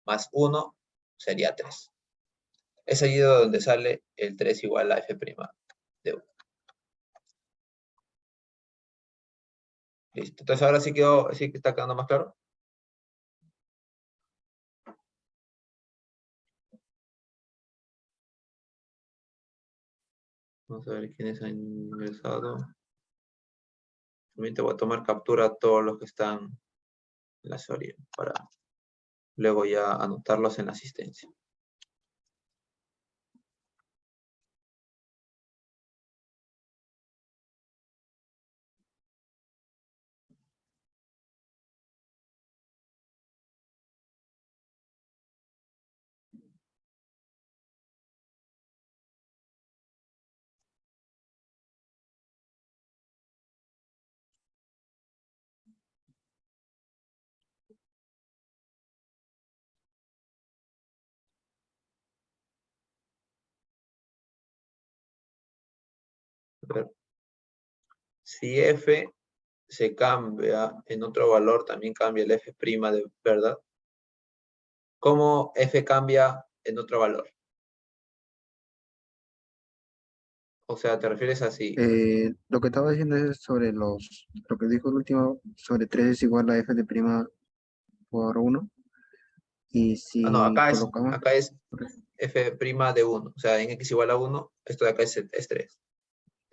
más 1 sería 3. Es allí donde sale el 3 igual a f' de 1. Listo. Entonces ahora sí que está quedando más claro. Vamos a ver quiénes han ingresado. También te voy a tomar captura a todos los que están en la serie para luego ya anotarlos en la asistencia. A ver. Si f se cambia en otro valor, también cambia el f' de verdad. ¿Cómo f cambia en otro valor? O sea, ¿te refieres a si?
Lo que estaba diciendo es sobre lo que dijo el último, sobre 3 es igual a f de prima por 1. Y
Ah, no,
si colocamos,
acá es f' de 1. O sea, en x igual a 1, esto de acá es 3.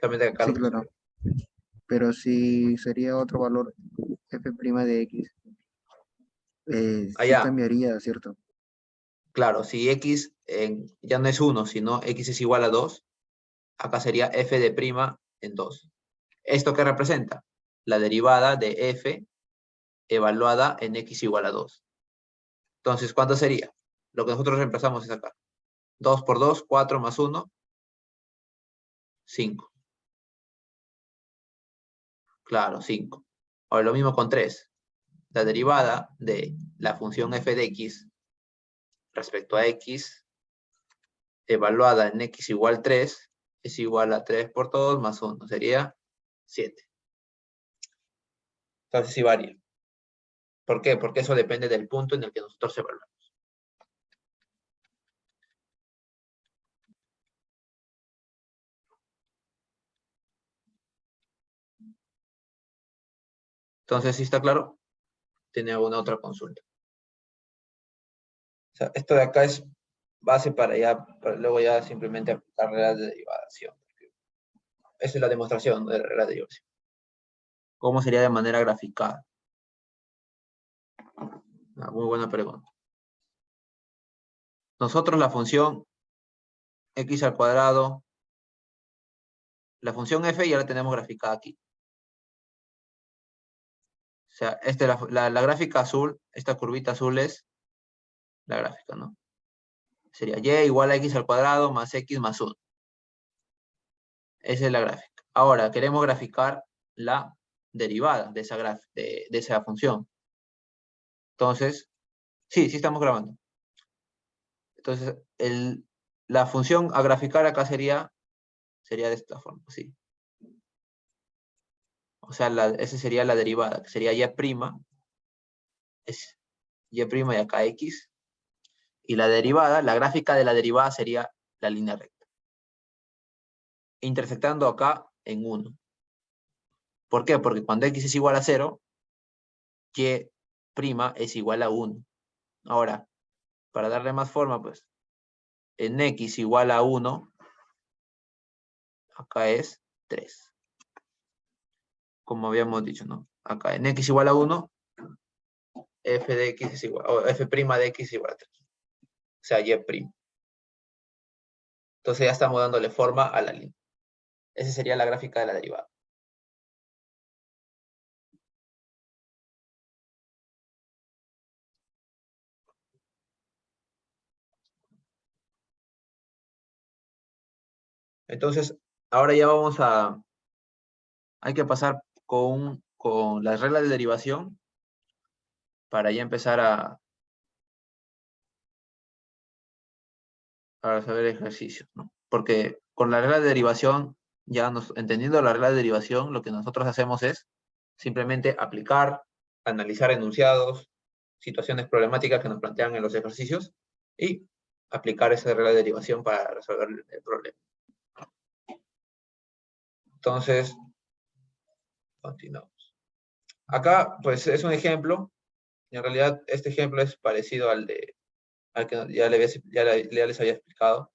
Solamente acá
sí,
lo
claro,
puse.
pero si sería otro valor f' de x, sí
Allá,
cambiaría, ¿cierto?
claro, si x ya no es 1, sino x es igual a 2, acá sería f de prima en 2. ¿Esto qué representa? La derivada de f evaluada en x igual a 2. Entonces, ¿cuánto sería? Lo que nosotros reemplazamos es acá. 2 por 2, 4 más 1, 5. Claro, 5. Ahora lo mismo con 3. La derivada de la función f de x respecto a x evaluada en x igual 3 es igual a 3 por 2 más 1. Sería 7. Entonces sí varía. ¿Por qué? Porque eso depende del punto en el que nosotros evaluamos. Entonces, ¿sí está claro? ¿Tiene alguna otra consulta? O sea, esto de acá es base para luego ya simplemente aplicar reglas de derivación. Esa es la demostración de reglas de derivación. ¿Cómo sería de manera graficada? Muy buena pregunta. Nosotros la función x al cuadrado, la función f ya la tenemos graficada aquí. sea, la gráfica azul, esta curvita azul es la gráfica, ¿no? Sería y igual a x al cuadrado más x más 1. Esa es la gráfica. Ahora, queremos graficar la derivada de esa función. Entonces, sí estamos grabando. Entonces, la función a graficar acá sería de esta forma, sí. O sea, esa sería la derivada, que sería y', es y' y acá x. Y la derivada, la gráfica de la derivada sería la línea recta. Intersectando acá en 1. ¿Por qué? Porque cuando x es igual a 0, y' es igual a 1. Ahora, para darle más forma, pues, en x igual a 1, acá es 3. Como habíamos dicho, ¿no? Acá en x igual a 1, f de x es igual, o f' de x es igual a 3. O sea, y'. Entonces ya estamos dándole forma a la línea. Esa sería la gráfica de la derivada. Entonces, ahora ya hay que pasar con las reglas de derivación para ya empezar a resolver ejercicios, ¿no? Porque con la regla de derivación, entendiendo la regla de derivación, lo que nosotros hacemos es simplemente aplicar, analizar enunciados, situaciones problemáticas que nos plantean en los ejercicios y aplicar esa regla de derivación para resolver el problema. Entonces, continuamos. Acá, pues, es un ejemplo. En realidad, este ejemplo es parecido al que ya les había explicado.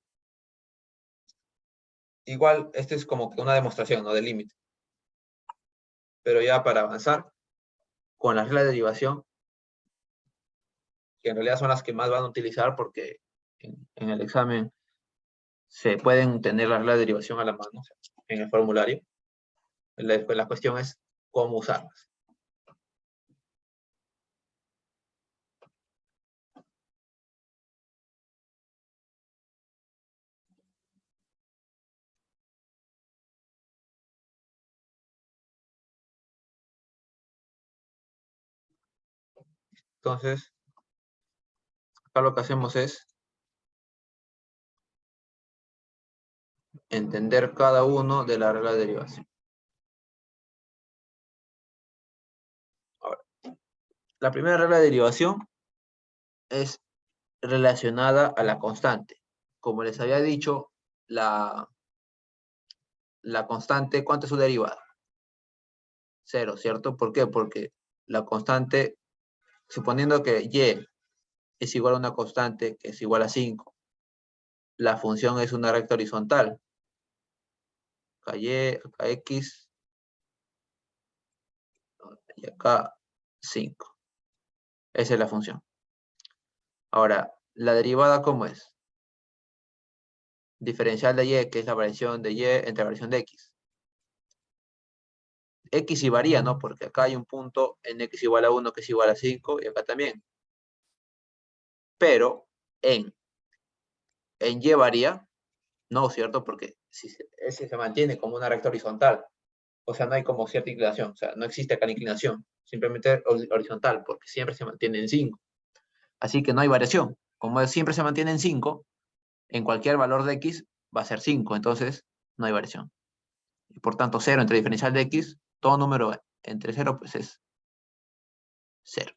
Igual, este es como que una demostración, ¿no? Del límite. Pero ya para avanzar, con las reglas de derivación, que en realidad son las que más van a utilizar porque en el examen se pueden tener las reglas de derivación a la mano, o sea, en el formulario. La cuestión es cómo usarlas. Entonces, acá lo que hacemos es entender cada uno de las reglas de derivación. Ahora, la primera regla de derivación es relacionada a la constante. Como les había dicho, la constante, ¿cuánto es su derivada? 0, ¿cierto? ¿Por qué? Porque la constante, suponiendo que y es igual a una constante que es igual a 5, la función es una recta horizontal. Acá y, acá x, y acá 5. Esa es la función. Ahora, ¿la derivada cómo es? Diferencial de y, que es la variación de y entre la variación de x. X sí varía, ¿no? Porque acá hay un punto en x igual a 1 que es igual a 5 y acá también. Pero en y varía, no, ¿cierto? Porque si ese se mantiene como una recta horizontal, o sea, no hay como cierta inclinación, o sea, no existe acá la inclinación, simplemente horizontal, porque siempre se mantiene en 5. Así que no hay variación. Como siempre se mantiene en 5, en cualquier valor de x va a ser 5, entonces no hay variación. Y por tanto, 0 entre diferencial de x, todo número entre 0 pues es 0.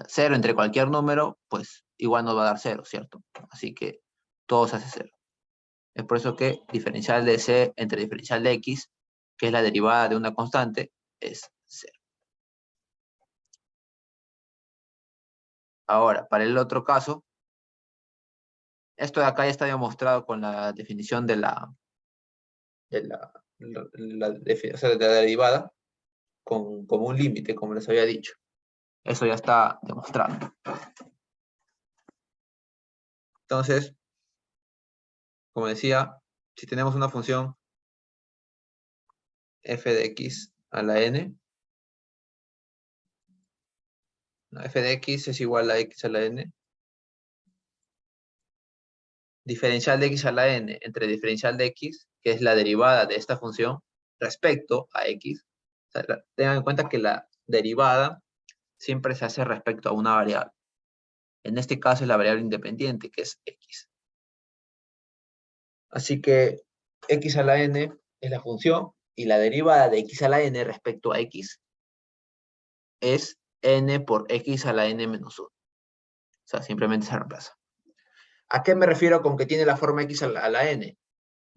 0 entre cualquier número, pues igual nos va a dar 0, ¿cierto? Así que todo se hace 0. Es por eso que diferencial de c entre diferencial de x, que es la derivada de una constante, es 0. Ahora, para el otro caso, esto de acá ya está demostrado con la definición de la derivada como un límite, como les había dicho. Eso ya está demostrado. Entonces, como decía, si tenemos una función f de x a la n. No, f de x es igual a x a la n. Diferencial de x a la n entre diferencial de x, que es la derivada de esta función, respecto a x. O sea, tengan en cuenta que la derivada siempre se hace respecto a una variable. En este caso es la variable independiente, que es x. Así que x a la n es la función, y la derivada de x a la n respecto a x es n por x a la n menos 1. O sea, simplemente se reemplaza. ¿A qué me refiero con que tiene la forma x a la n?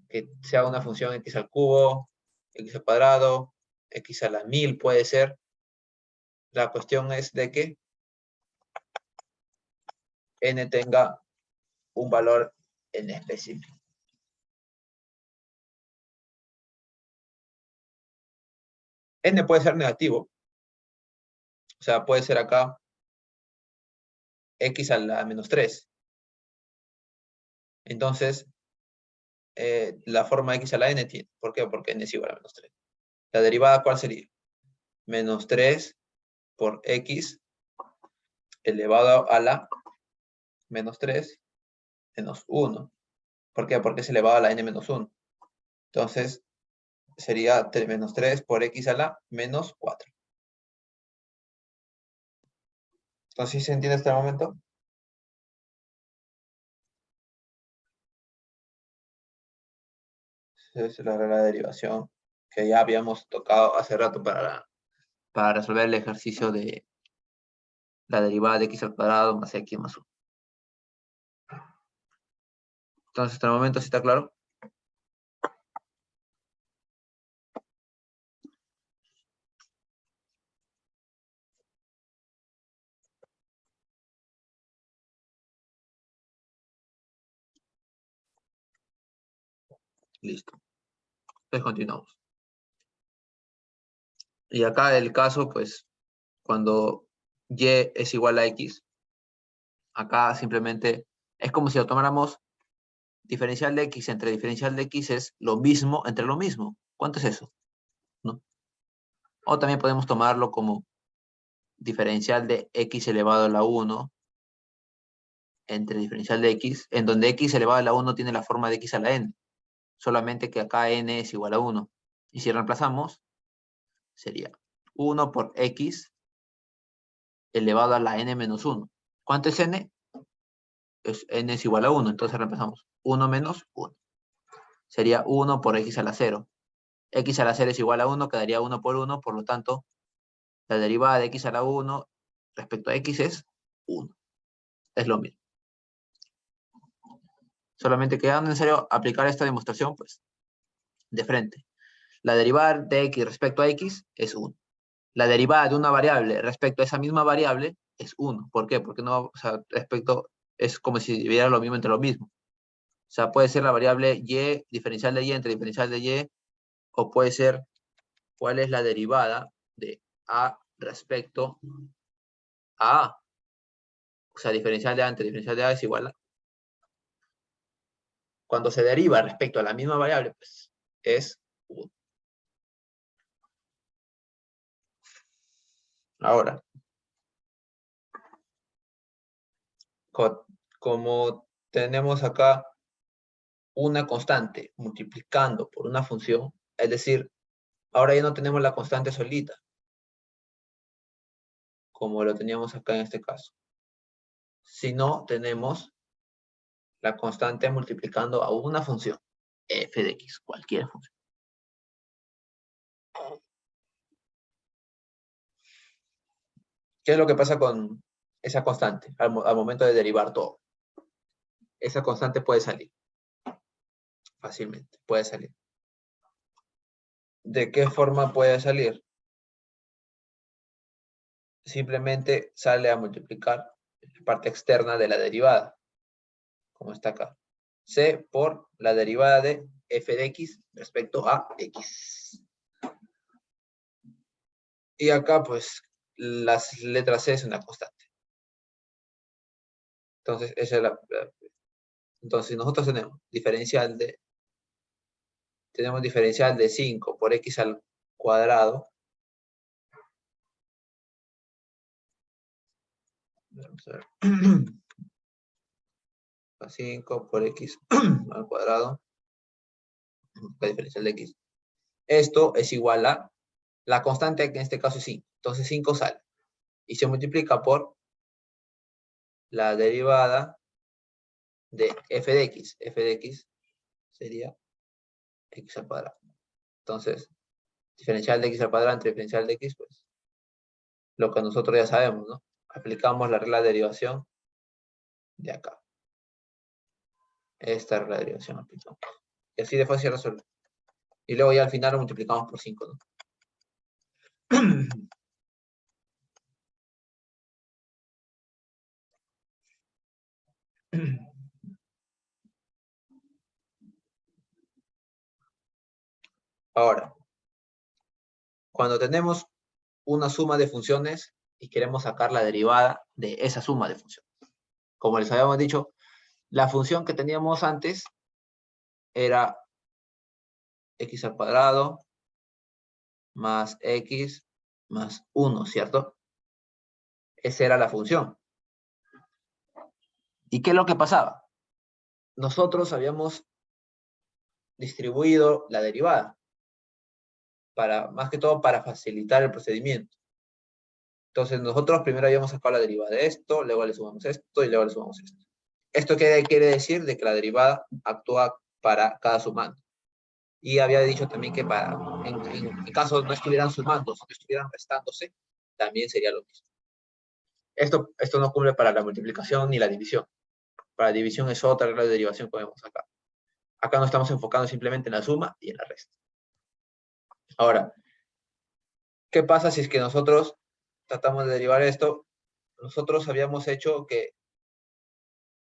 Que sea una función x al cubo, x al cuadrado, x a la 1000 puede ser. La cuestión es de que n tenga un valor en específico. N puede ser negativo. O sea, puede ser acá x a la menos 3. Entonces, la forma x a la n tiene. ¿Por qué? Porque n es igual a menos 3. ¿La derivada cuál sería? Menos 3 por x elevado a la menos 3 menos 1. ¿Por qué? Porque es elevado a la n menos 1. Entonces, sería menos 3 por x a la menos 4. Entonces, ¿sí se entiende hasta el momento? Esa es la regla de derivación que ya habíamos tocado hace rato para resolver el ejercicio de la derivada de x al cuadrado más x más 1. Entonces, hasta el momento, ¿sí está claro? Listo. Entonces, continuamos. Y acá el caso, pues, cuando y es igual a x, acá simplemente es como si lo tomáramos diferencial de x entre diferencial de x es lo mismo entre lo mismo. ¿Cuánto es eso? ¿No? O también podemos tomarlo como diferencial de x elevado a la 1 entre diferencial de x, en donde x elevado a la 1 tiene la forma de x a la n, solamente que acá n es igual a 1. Y si reemplazamos, sería 1 por x elevado a la n menos 1. ¿Cuánto es n? N es igual a 1, entonces reemplazamos 1 menos 1. Sería 1 por x a la 0. X a la 0 es igual a 1, quedaría 1 por 1, por lo tanto, la derivada de x a la 1 respecto a x es 1. Es lo mismo. Solamente queda necesario aplicar esta demostración, pues, de frente. La derivada de x respecto a x es 1. La derivada de una variable respecto a esa misma variable es 1. ¿Por qué? Porque no, o sea, respecto, es como si dividiera lo mismo entre lo mismo. O sea, puede ser la variable y, diferencial de y entre diferencial de y, o puede ser cuál es la derivada de a respecto a a. O sea, diferencial de a entre diferencial de a es igual a. Cuando se deriva respecto a la misma variable, pues es 1. Ahora, como tenemos acá una constante multiplicando por una función, es decir, ahora ya no tenemos la constante solita, como lo teníamos acá en este caso, sino tenemos la constante multiplicando a una función, f de x, cualquier función. ¿Qué es lo que pasa con esa constante al momento de derivar todo? Esa constante puede salir fácilmente, puede salir. ¿De qué forma puede salir? Simplemente sale a multiplicar la parte externa de la derivada, como está acá. C por la derivada de f de x respecto a x. Y acá, pues, las letras C es una constante. Entonces, esa es entonces, nosotros tenemos diferencial de 5 por x al cuadrado Vamos a ver. A 5 por x al cuadrado, la diferencial de x. Esto es igual a la constante, que en este caso es 5. Entonces 5 sale. Y se multiplica por la derivada de f de x. F de x sería x al cuadrado. Entonces, diferencial de x al cuadrado entre diferencial de x, pues, lo que nosotros ya sabemos, ¿no? Aplicamos la regla de derivación de acá. Esta regla de derivación aplicamos. Y así de fácil resolver. Y luego ya al final lo multiplicamos por 5, ¿no? Ahora, cuando tenemos una suma de funciones y queremos sacar la derivada de esa suma de funciones. Como les habíamos dicho, la función que teníamos antes era x al cuadrado más x más 1, ¿cierto? Esa era la función. ¿Y qué es lo que pasaba? Nosotros habíamos distribuido la derivada, más que todo para facilitar el procedimiento. Entonces nosotros primero habíamos sacado la derivada de esto, luego le sumamos esto y luego le sumamos esto. ¿Esto qué quiere decir? De que la derivada actúa para cada sumando. Y había dicho también que en caso no estuvieran sumando, no estuvieran restándose, también sería lo mismo. Esto no cumple para la multiplicación ni la división. Para la división es otra regla de derivación que vemos acá. Acá nos estamos enfocando simplemente en la suma y en la resta. Ahora, ¿qué pasa si es que nosotros tratamos de derivar esto? Nosotros habíamos hecho que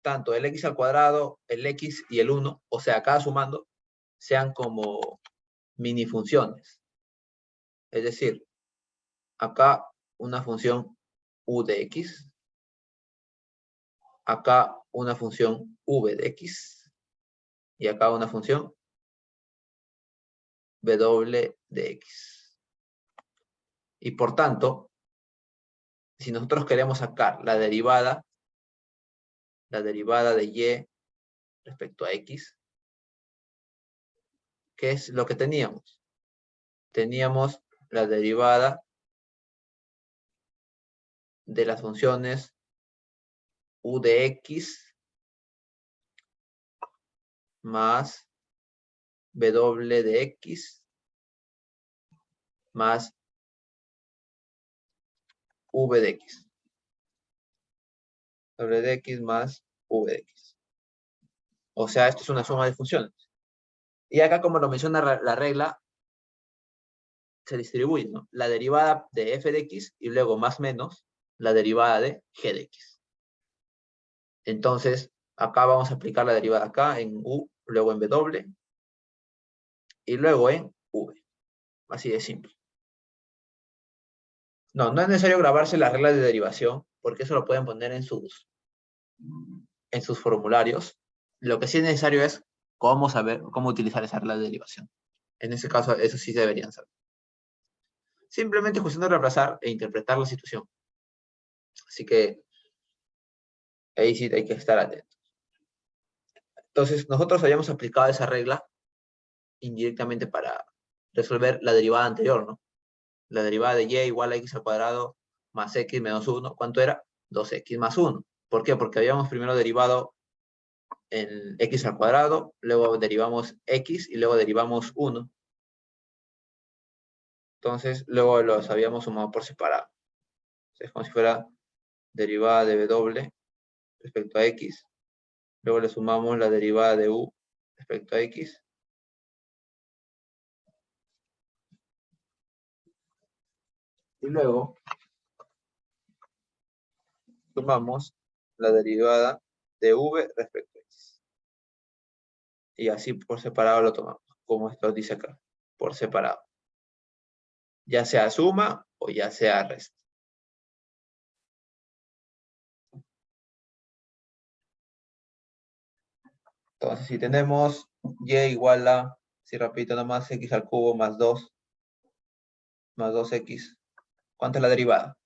tanto el x al cuadrado, el x y el 1, o sea, cada sumando, sean como mini funciones. Es decir, acá una función u de x, acá una función v de x, y acá una función w de x. Y por tanto, si nosotros queremos sacar la derivada de y respecto a x, ¿qué es lo que teníamos? Teníamos la derivada de las funciones u de x más w de x más v de x. W de x más v de x. O sea, esto es una suma de funciones. Y acá, como lo menciona la regla, se distribuye, ¿no? La derivada de f de x y luego más menos la derivada de g de x. Entonces, acá vamos a aplicar la derivada acá en u, luego en w y luego en v. Así de simple. No, no es necesario grabarse las reglas de derivación, porque eso lo pueden poner en sus formularios. Lo que sí es necesario es cómo saber, cómo utilizar esa regla de derivación. En ese caso, eso sí deberían saber. Simplemente cuestión de reemplazar e interpretar la situación. Así que ahí sí hay que estar atentos. Entonces, nosotros habíamos aplicado esa regla indirectamente para resolver la derivada anterior, ¿no? La derivada de y igual a x al cuadrado más x menos 1. ¿Cuánto era? 2x más 1. ¿Por qué? Porque habíamos primero derivado el x al cuadrado, luego derivamos x y luego derivamos 1. Entonces, luego los habíamos sumado por separado. Es como si fuera derivada de w respecto a x. Luego le sumamos la derivada de u respecto a x. Y luego sumamos la derivada de v respecto a x. Y así por separado lo tomamos, como esto dice acá, por separado. Ya sea suma o ya sea resta. Entonces, si tenemos y igual a, si repito nomás, x al cubo más 2, más 2x, ¿cuánto es la derivada?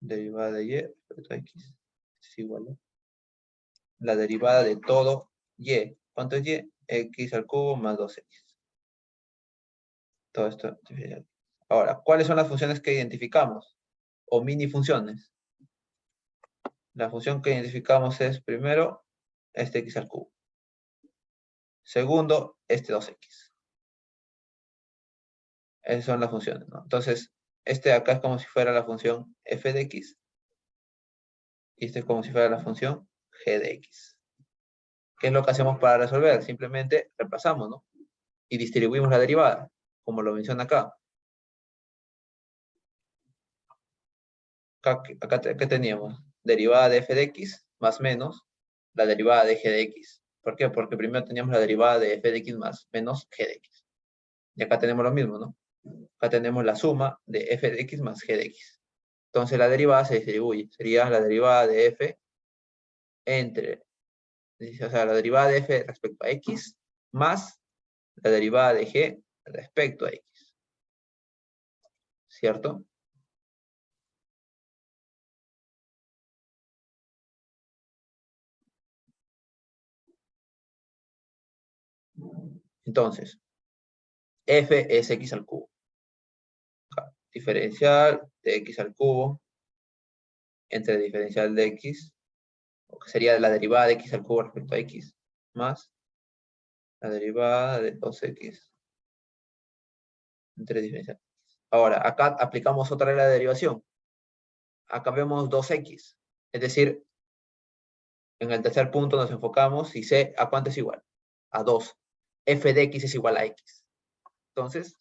Derivada de y respecto a x es igual a la derivada de todo y. ¿Cuánto es y? X al cubo más 2x. Todo esto. Ahora, ¿cuáles son las funciones que identificamos? O mini funciones. La función que identificamos es, primero, este x al cubo. Segundo, este 2x. Esas son las funciones, ¿no? Entonces, este de acá es como si fuera la función f de x. Y este es como si fuera la función g de x. ¿Qué es lo que hacemos para resolver? Simplemente reemplazamos, ¿no? Y distribuimos la derivada, como lo menciona acá. ¿Qué teníamos? Derivada de f de x más menos la derivada de g de x. ¿Por qué? Porque primero teníamos la derivada de f de x más menos g de x. Y acá tenemos lo mismo, ¿no? Acá tenemos la suma de f de x más g de x. Entonces la derivada se distribuye. Sería la derivada de f entre, o sea, la derivada de f respecto a x más la derivada de g respecto a x. ¿Cierto? Entonces, f es x al cubo. Diferencial de x al cubo entre diferencial de x, o que sería la derivada de x al cubo respecto a x, más la derivada de 2x entre diferencial. Ahora, acá aplicamos otra regla de derivación. Acá vemos 2x. Es decir, en el tercer punto nos enfocamos y c, ¿a cuánto es igual? A 2. F de x es igual a x. Entonces,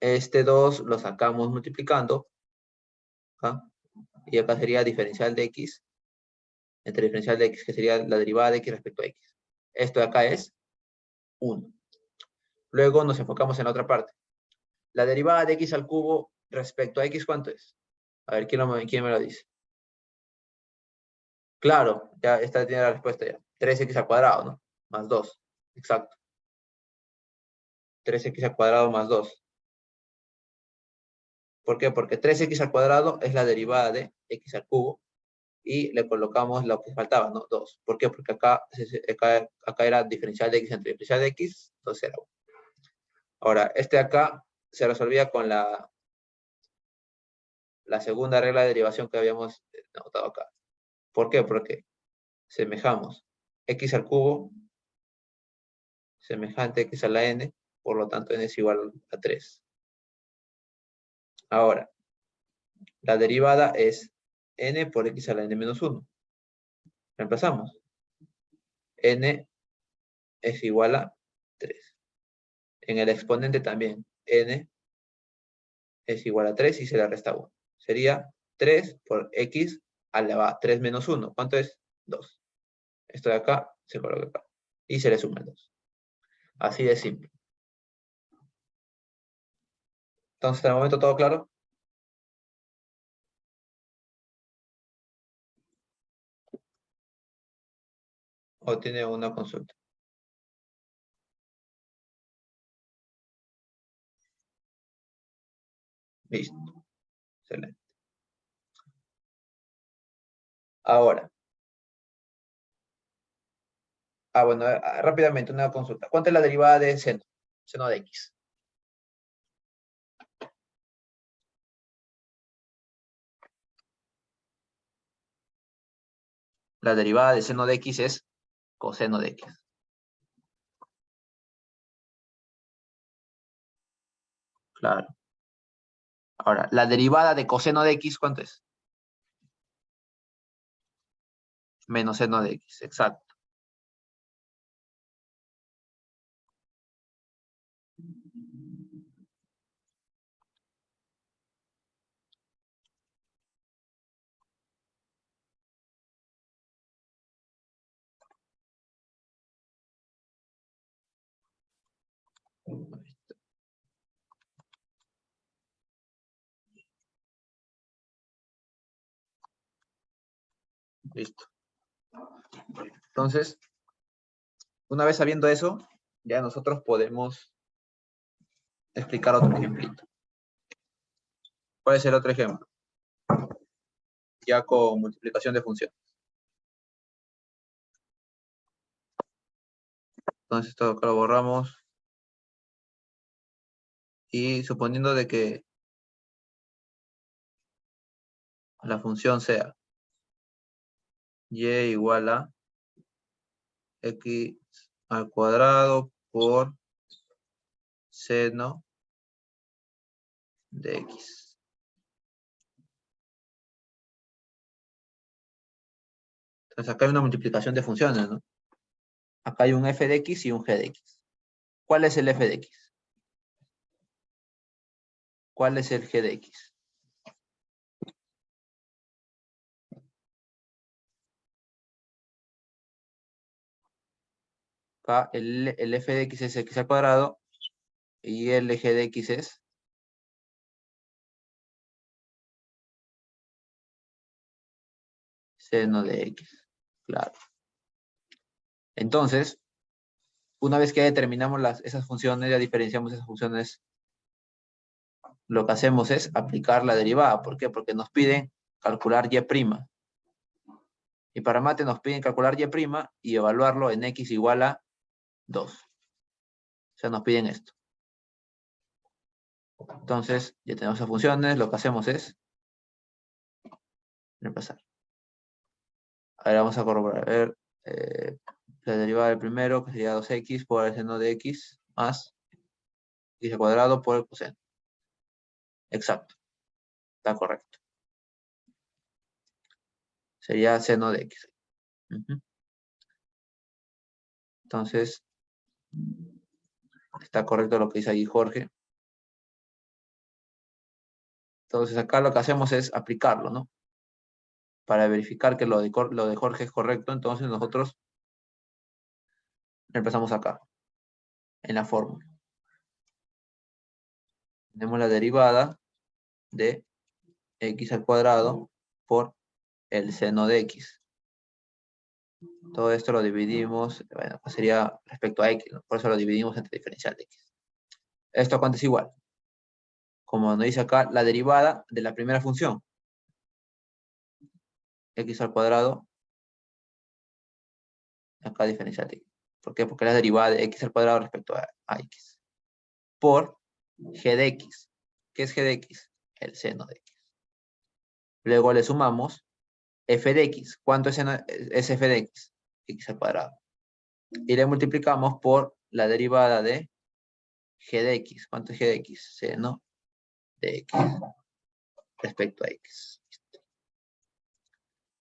este 2 lo sacamos multiplicando. ¿Ah? Y acá sería diferencial de x entre diferencial de x, que sería la derivada de x respecto a x. Esto de acá es 1. Luego nos enfocamos en la otra parte. La derivada de x al cubo respecto a x, ¿cuánto es? A ver, ¿quién me lo dice? Claro, ya esta tiene la respuesta ya. 3x al cuadrado, ¿no? Más 2. Exacto. 3x al cuadrado más 2. ¿Por qué? Porque 3x al cuadrado es la derivada de x al cubo y le colocamos lo que faltaba, ¿no? 2. ¿Por qué? Porque acá era diferencial de x entre diferencial de x, entonces era 1. Ahora, este de acá se resolvía con la segunda regla de derivación que habíamos notado acá. ¿Por qué? Porque semejamos x al cubo semejante a x a la n, por lo tanto n es igual a 3. Ahora, la derivada es n por x a la n menos 1. Reemplazamos. N es igual a 3. En el exponente también, n es igual a 3 y se le resta 1. Sería 3 por x elevado a 3 menos 1. ¿Cuánto es? 2. Esto de acá se coloca acá. Y se le suma el 2. Así de simple. Entonces, hasta el momento, ¿todo claro? ¿O tiene una consulta? Listo. Excelente. Ahora. Bueno, rápidamente, una consulta. ¿Cuánto es la derivada de seno? Seno de x. La derivada de seno de x es coseno de x. Claro. Ahora, la derivada de coseno de x, ¿cuánto es? Menos seno de x, exacto. Listo. Entonces, una vez sabiendo eso, ya nosotros podemos explicar otro ejemplito. ¿Cuál es el otro ejemplo? ya con multiplicación de funciones. Entonces esto acá lo borramos. Y suponiendo de que la función sea y igual a x al cuadrado por seno de x. Entonces acá hay una multiplicación de funciones, ¿no? Acá hay un f de x y un g de x. ¿Cuál es el f de x? ¿Cuál es el g de x? Acá el f de x es x al cuadrado y el g de x es seno de x. Claro. Entonces, una vez que ya determinamos esas funciones, ya diferenciamos esas funciones, lo que hacemos es aplicar la derivada. ¿Por qué? Porque nos piden calcular y'. Y para mate nos piden calcular y' y evaluarlo en x igual a 2. O sea, nos piden esto. Entonces, ya tenemos esas funciones, lo que hacemos es repasar. Ahora vamos a corroborar. A ver, la derivada del primero, que sería 2x por el seno de x más x al cuadrado por el coseno. Exacto. Está correcto. Sería seno de x. Entonces, está correcto lo que dice ahí Jorge. Entonces, acá lo que hacemos es aplicarlo, ¿no? Para verificar que lo de Jorge es correcto, entonces nosotros empezamos acá, en la fórmula. Tenemos la derivada de x al cuadrado por el seno de x. Todo esto lo dividimos, bueno, pues sería respecto a x, ¿no? Por eso lo dividimos entre diferencial de x. ¿Esto cuánto es igual? Como nos dice acá, la derivada de la primera función. X al cuadrado, acá diferencial de x. ¿Por qué? Porque es la derivada de x al cuadrado respecto a x. Por g de x. ¿Qué es g de x? El seno de x. Luego le sumamos f de x. ¿Cuánto es f de x? X al cuadrado. Y le multiplicamos por la derivada de g de x. ¿Cuánto es g de x? Seno de x respecto a x.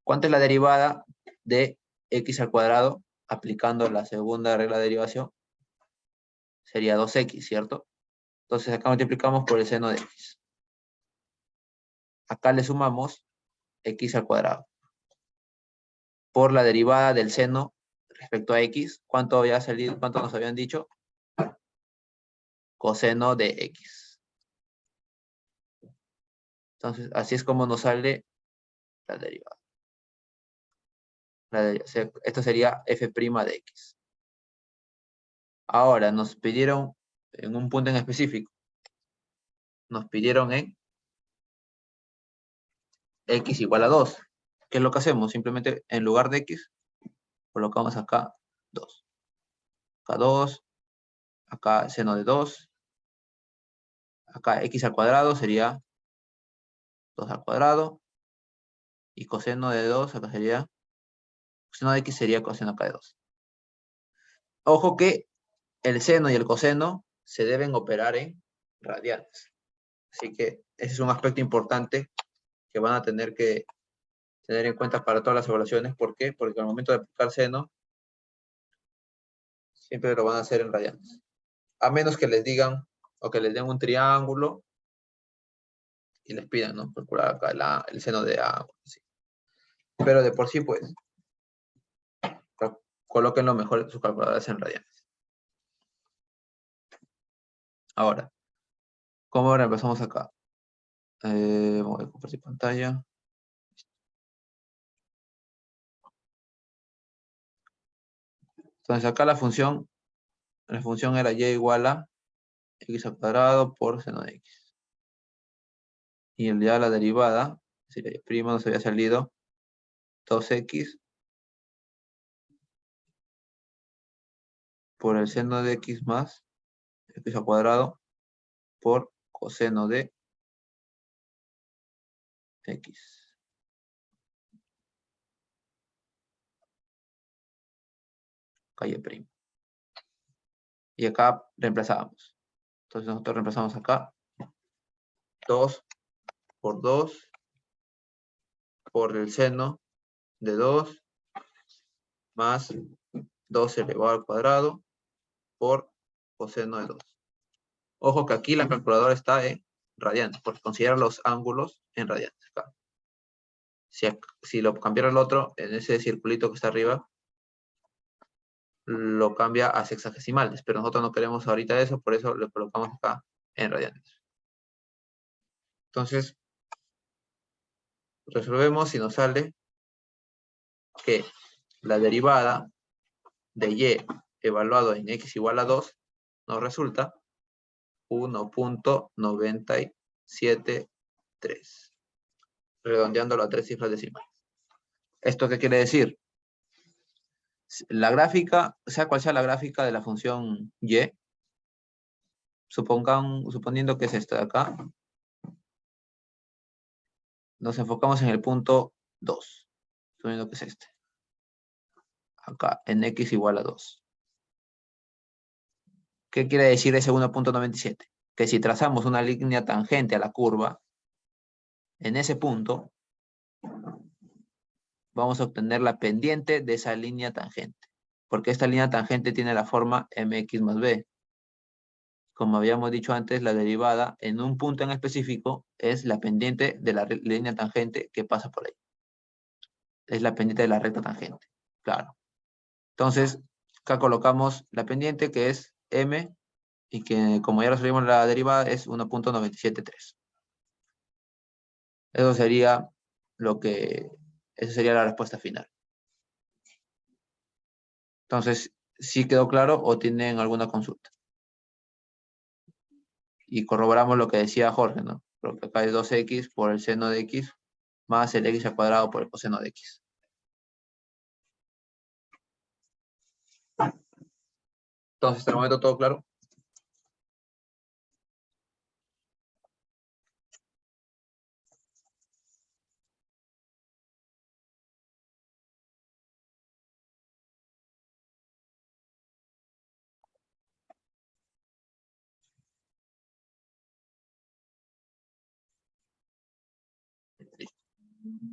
¿Cuánto es la derivada de x al cuadrado? Aplicando la segunda regla de derivación. Sería 2x, ¿cierto? Entonces acá multiplicamos por el seno de x. Acá le sumamos x al cuadrado. Por la derivada del seno respecto a x, ¿cuánto había salido? ¿Cuánto nos habían dicho? Coseno de x. Entonces, así es como nos sale la derivada. Esto sería f' de x. Ahora, nos pidieron en un punto en específico. Nos pidieron en x igual a 2. ¿Qué es lo que hacemos? Simplemente en lugar de x, colocamos acá 2. Acá 2, acá seno de 2, acá x al cuadrado sería 2 al cuadrado, y coseno de 2 acá sería, coseno de x sería coseno acá de 2. Ojo que el seno y el coseno se deben operar en radianes. Así que ese es un aspecto importante que van a tener que tener en cuenta para todas las evaluaciones. ¿Por qué? Porque al momento de aplicar seno, siempre lo van a hacer en radianes. A menos que les digan o que les den un triángulo y les pidan, ¿no? Calcular acá el seno de A. ¿Sí? Pero de por sí, pues, coloquen lo mejor sus calculadoras en radianes. Ahora, ¿cómo reemplazamos acá? Voy a compartir pantalla. Entonces acá la función era y igual a x al cuadrado por seno de x. Y ya la derivada sería y' nos había salido 2x por el seno de x más x al cuadrado por coseno de x. Calle primo. Y acá reemplazamos. Entonces nosotros reemplazamos acá 2 por 2 por el seno de 2 más 2 elevado al cuadrado por coseno de 2. Ojo que aquí la calculadora está en radianes, porque considera los ángulos en radianes. Acá. Si lo cambiara el otro, en ese circulito que está arriba, lo cambia a sexagesimales, pero nosotros no queremos ahorita eso, por eso lo colocamos acá en radianes. Entonces, resolvemos y nos sale que la derivada de y evaluado en x igual a 2 nos resulta 1.973, redondeándolo a 3 cifras decimales. ¿Esto qué quiere decir? La gráfica, sea cual sea la gráfica de la función y, suponiendo que es esta de acá, nos enfocamos en el punto 2, suponiendo que es este. Acá, en x igual a 2. ¿Qué quiere decir ese 1.97? Que si trazamos una línea tangente a la curva, en ese punto, vamos a obtener la pendiente de esa línea tangente. Porque esta línea tangente tiene la forma mx más b. Como habíamos dicho antes, la derivada en un punto en específico es la pendiente de la línea tangente que pasa por ahí. Es la pendiente de la recta tangente. Claro. Entonces, acá colocamos la pendiente que es m y que como ya resolvimos la derivada es 1.973. Eso sería esa sería la respuesta final. Entonces, ¿sí quedó claro o tienen alguna consulta? Y corroboramos lo que decía Jorge, ¿no? Porque acá es 2x por el seno de x más el x al cuadrado por el coseno de x. Entonces, hasta el momento todo claro.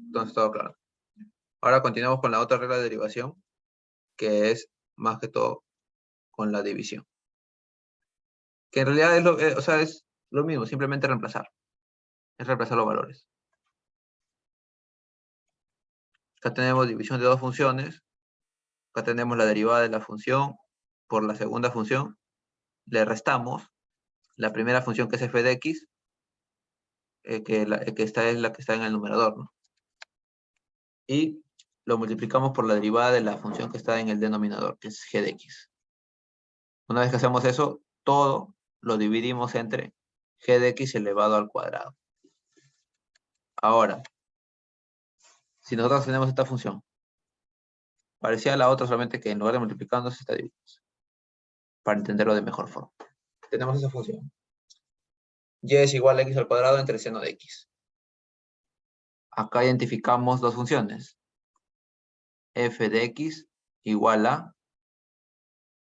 Entonces, todo claro. Ahora continuamos con la otra regla de derivación, que es más que todo con la división. Que en realidad es lo mismo, simplemente reemplazar. Es reemplazar los valores. Acá tenemos división de dos funciones. Acá tenemos la derivada de la función por la segunda función. Le restamos la primera función que es f de x, que esta es la que está en el numerador, ¿no? Y lo multiplicamos por la derivada de la función que está en el denominador, que es g de x. Una vez que hacemos eso, todo lo dividimos entre g de x elevado al cuadrado. Ahora, si nosotros tenemos esta función, parecida a la otra, solamente que en lugar de multiplicarnos está dividiendo. Para entenderlo de mejor forma. Tenemos esa función. Y es igual a x al cuadrado entre seno de x. Acá identificamos dos funciones. F de x igual a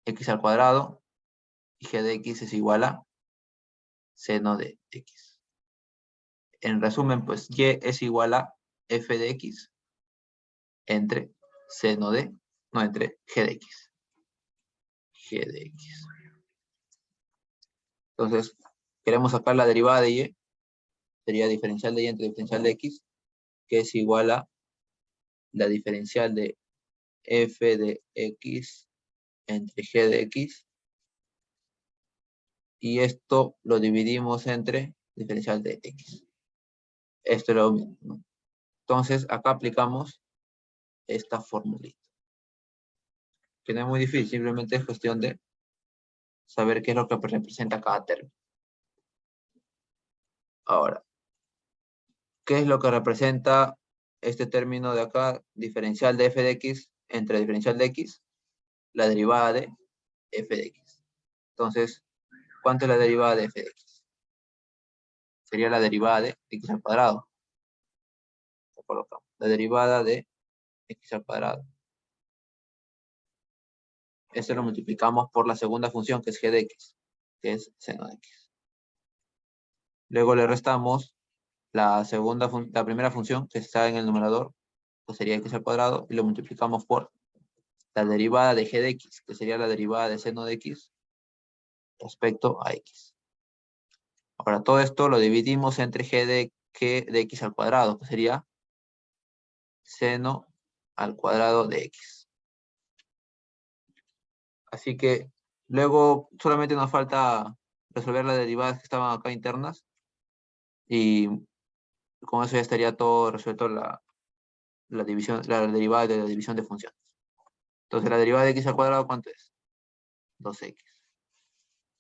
x al cuadrado y g de x es igual a seno de x. En resumen, pues y es igual a f de x entre entre g de x. G de x. Entonces, queremos sacar la derivada de y, sería diferencial de y entre diferencial de x, que es igual a la diferencial de f de x entre g de x. Y esto lo dividimos entre diferencial de x. Esto es lo mismo, ¿no? Entonces, acá aplicamos esta formulita. Que no es muy difícil, simplemente es cuestión de saber qué es lo que representa cada término. Ahora, ¿Qué es lo que representa este término de acá? Diferencial de f de x entre diferencial de x, la derivada de f de x. Entonces, ¿cuánto es la derivada de f de x? Sería la derivada de x al cuadrado. Lo colocamos. La derivada de x al cuadrado. Esto lo multiplicamos por la segunda función, que es g de x, que es seno de x. Luego le restamos la primera función, que está en el numerador, que sería x al cuadrado, y lo multiplicamos por la derivada de g de x, que sería la derivada de seno de x, respecto a x. Ahora, todo esto lo dividimos entre g de x al cuadrado, que sería seno al cuadrado de x. Así que luego solamente nos falta resolver las derivadas que estaban acá internas, y con eso ya estaría todo resuelto la división, la derivada de la división de funciones. Entonces, la derivada de x al cuadrado, ¿cuánto es? 2x.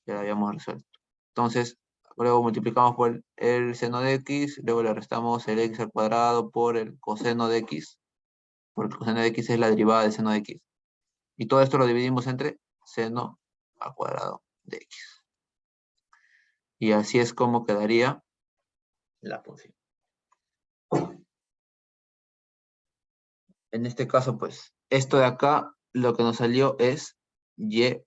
Ya la habíamos resuelto. Entonces, luego multiplicamos por el seno de x, luego le restamos el x al cuadrado por el coseno de x, porque el coseno de x es la derivada de seno de x. Y todo esto lo dividimos entre seno al cuadrado de x. Y así es como quedaría la función. En este caso, pues, esto de acá, lo que nos salió es y'.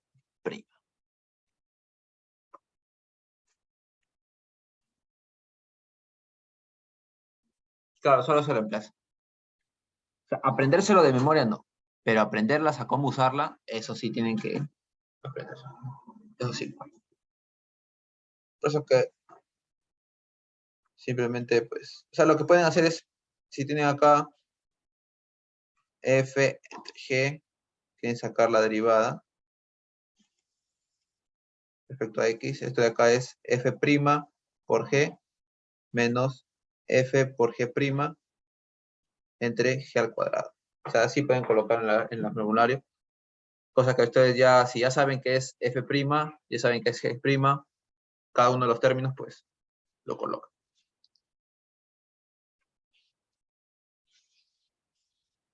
Claro, solo se reemplaza. O sea, aprendérselo de memoria no, pero aprenderlas a cómo usarla, eso sí tienen que aprender. Eso sí. Por eso que simplemente, pues, o sea, lo que pueden hacer es, si tienen acá f entre g, quieren sacar la derivada respecto a x, esto de acá es f' por g menos f por g' entre g al cuadrado. O sea, así pueden colocar en la formulario. Cosa que ustedes ya, si ya saben que es f', ya saben que es g', cada uno de los términos, pues, lo colocan.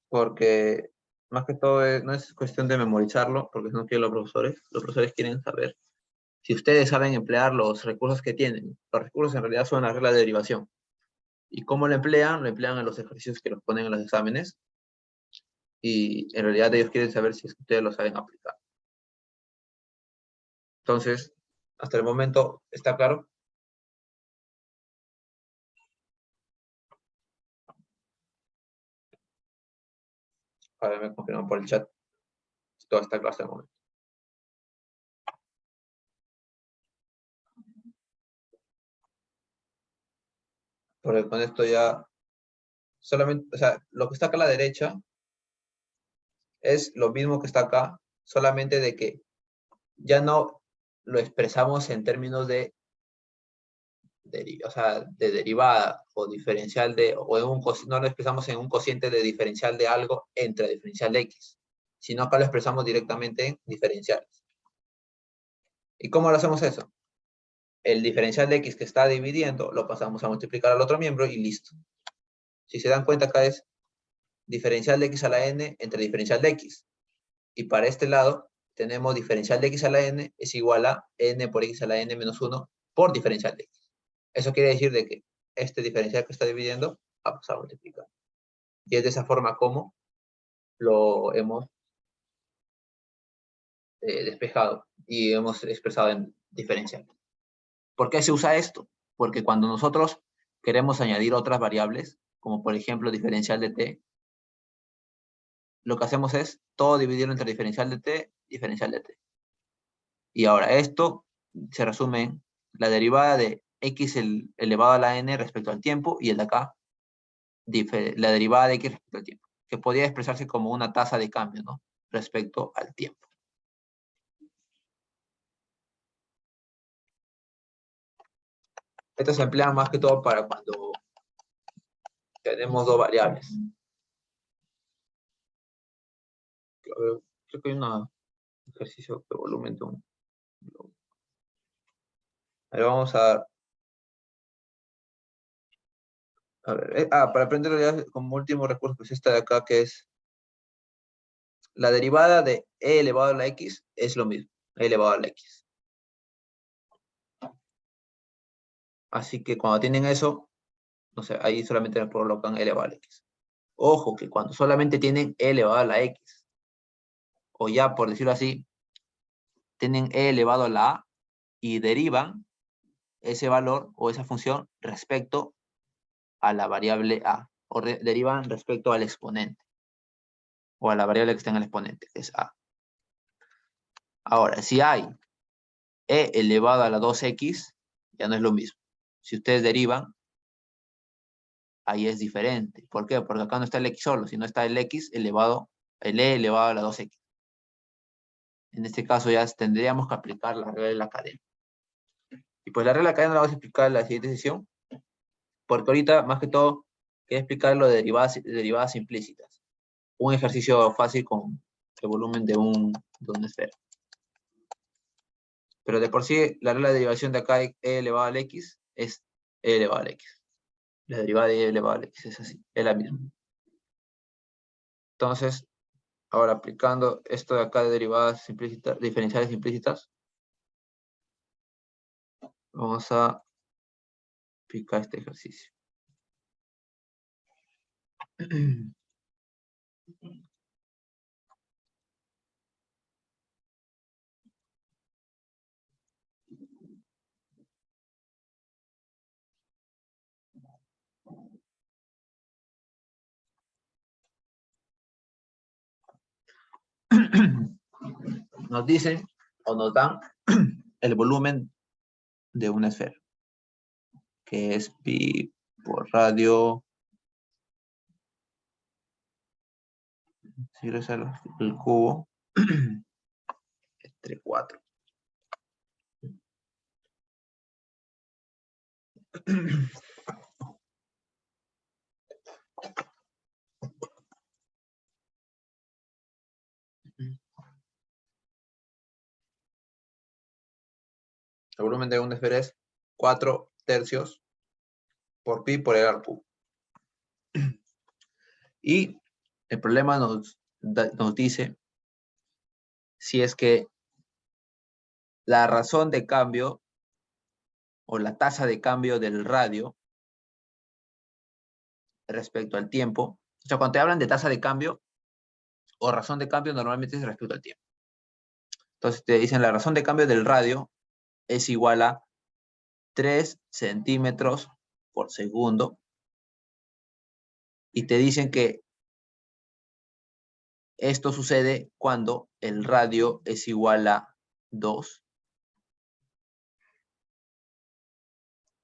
Porque más que todo no es cuestión de memorizarlo, porque no quieren los profesores quieren saber si ustedes saben emplear los recursos que tienen. Los recursos en realidad son las reglas de derivación. ¿Y cómo lo emplean? Lo emplean en los ejercicios que los ponen en los exámenes, y en realidad ellos quieren saber si es que ustedes lo saben aplicar. Entonces, hasta el momento, ¿está claro? A ver, me confirman por el chat si todo está claro hasta el momento. Porque con esto ya solamente, o sea, lo que está acá a la derecha es lo mismo que está acá, solamente de que ya no lo expresamos en términos de, o sea, de derivada o diferencial de, o no lo expresamos en un cociente de diferencial de algo entre diferencial de x, sino acá lo expresamos directamente en diferenciales. ¿Y cómo lo hacemos eso? El diferencial de x que está dividiendo lo pasamos a multiplicar al otro miembro y listo. Si se dan cuenta, acá es diferencial de x a la n entre diferencial de x. Y para este lado tenemos diferencial de x a la n es igual a n por x a la n menos 1 por diferencial de x. Eso quiere decir de que este diferencial que está dividiendo va a pasar a multiplicar. Y es de esa forma como lo hemos despejado y hemos expresado en diferencial. ¿Por qué se usa esto? Porque cuando nosotros queremos añadir otras variables, como por ejemplo diferencial de t, lo que hacemos es todo dividirlo entre diferencial de t, diferencial de t. Y ahora esto se resume en la derivada de x elevado a la n respecto al tiempo, y el de acá, la derivada de x respecto al tiempo, que podría expresarse como una tasa de cambio, ¿no? Respecto al tiempo. Esto se emplea más que todo para cuando tenemos dos variables. Creo que hay un ejercicio de volumen 1. Ahí vamos a A ver, para aprenderlo ya como último recurso, pues esta de acá que es la derivada de e elevado a la x es lo mismo, e elevado a la x. Así que cuando tienen eso, no sé, ahí solamente me colocan e elevado a la x. Ojo que cuando solamente tienen e elevado a la x, o ya por decirlo así, tienen e elevado a la a y derivan ese valor o esa función respecto a la variable a, o derivan respecto al exponente, o a la variable que está en el exponente, que es a. Ahora, si hay e elevado a la 2x, ya no es lo mismo. Si ustedes derivan, ahí es diferente. ¿Por qué? Porque acá no está el x solo, sino está el x elevado, el e elevado a la 2x. En este caso ya tendríamos que aplicar la regla de la cadena. Y pues la regla de la cadena la vamos a explicar en la siguiente sesión, porque ahorita, más que todo, quiero explicar lo de derivadas implícitas. Un ejercicio fácil con el volumen de una esfera. Pero de por sí, la regla de derivación de acá, e elevado al x, es e elevado al x. La derivada de e elevado al x es así, es la misma. Entonces, ahora aplicando esto de acá de derivadas implícitas, diferenciales implícitas, vamos a aplicar este ejercicio. Nos dicen o nos dan el volumen de una esfera, que es pi por radio, si es el cubo, entre 4. El volumen de una esfera es 4 tercios por pi por el al cubo. Y el problema nos dice si es que la razón de cambio o la tasa de cambio del radio respecto al tiempo, o sea, cuando te hablan de tasa de cambio o razón de cambio, normalmente es respecto al tiempo. Entonces te dicen la razón de cambio del radio es igual a 3 centímetros por segundo y te dicen que esto sucede cuando el radio es igual a 2.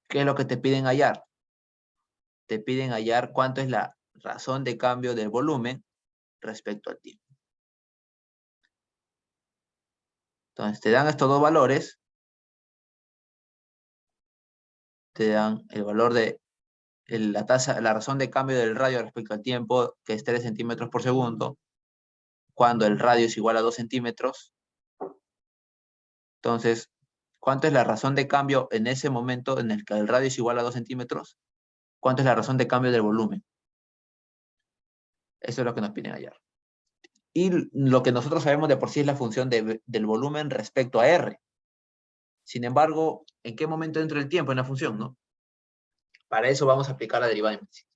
¿Qué es lo que te piden hallar? Te piden hallar cuánto es la razón de cambio del volumen respecto al tiempo. Entonces te dan estos dos valores, te dan el valor de la razón de cambio del radio respecto al tiempo, que es 3 centímetros por segundo, cuando el radio es igual a 2 centímetros. Entonces, ¿cuánto es la razón de cambio en ese momento en el que el radio es igual a 2 centímetros? ¿Cuánto es la razón de cambio del volumen? Eso es lo que nos piden hallar. Y lo que nosotros sabemos de por sí es la función del volumen respecto a R. Sin embargo, ¿en qué momento entra el tiempo en la función, no? Para eso vamos a aplicar la derivada implícita.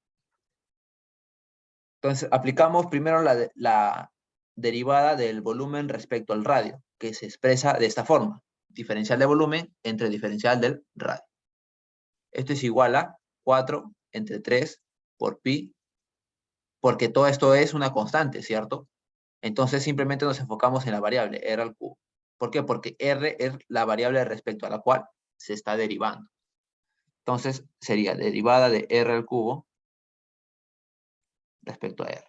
Entonces, aplicamos primero la derivada del volumen respecto al radio, que se expresa de esta forma. Diferencial de volumen entre diferencial del radio. Esto es igual a 4 entre 3 por pi, porque todo esto es una constante, ¿cierto? Entonces simplemente nos enfocamos en la variable R al cubo. ¿Por qué? Porque R es la variable respecto a la cual se está derivando. Entonces sería derivada de R al cubo respecto a R.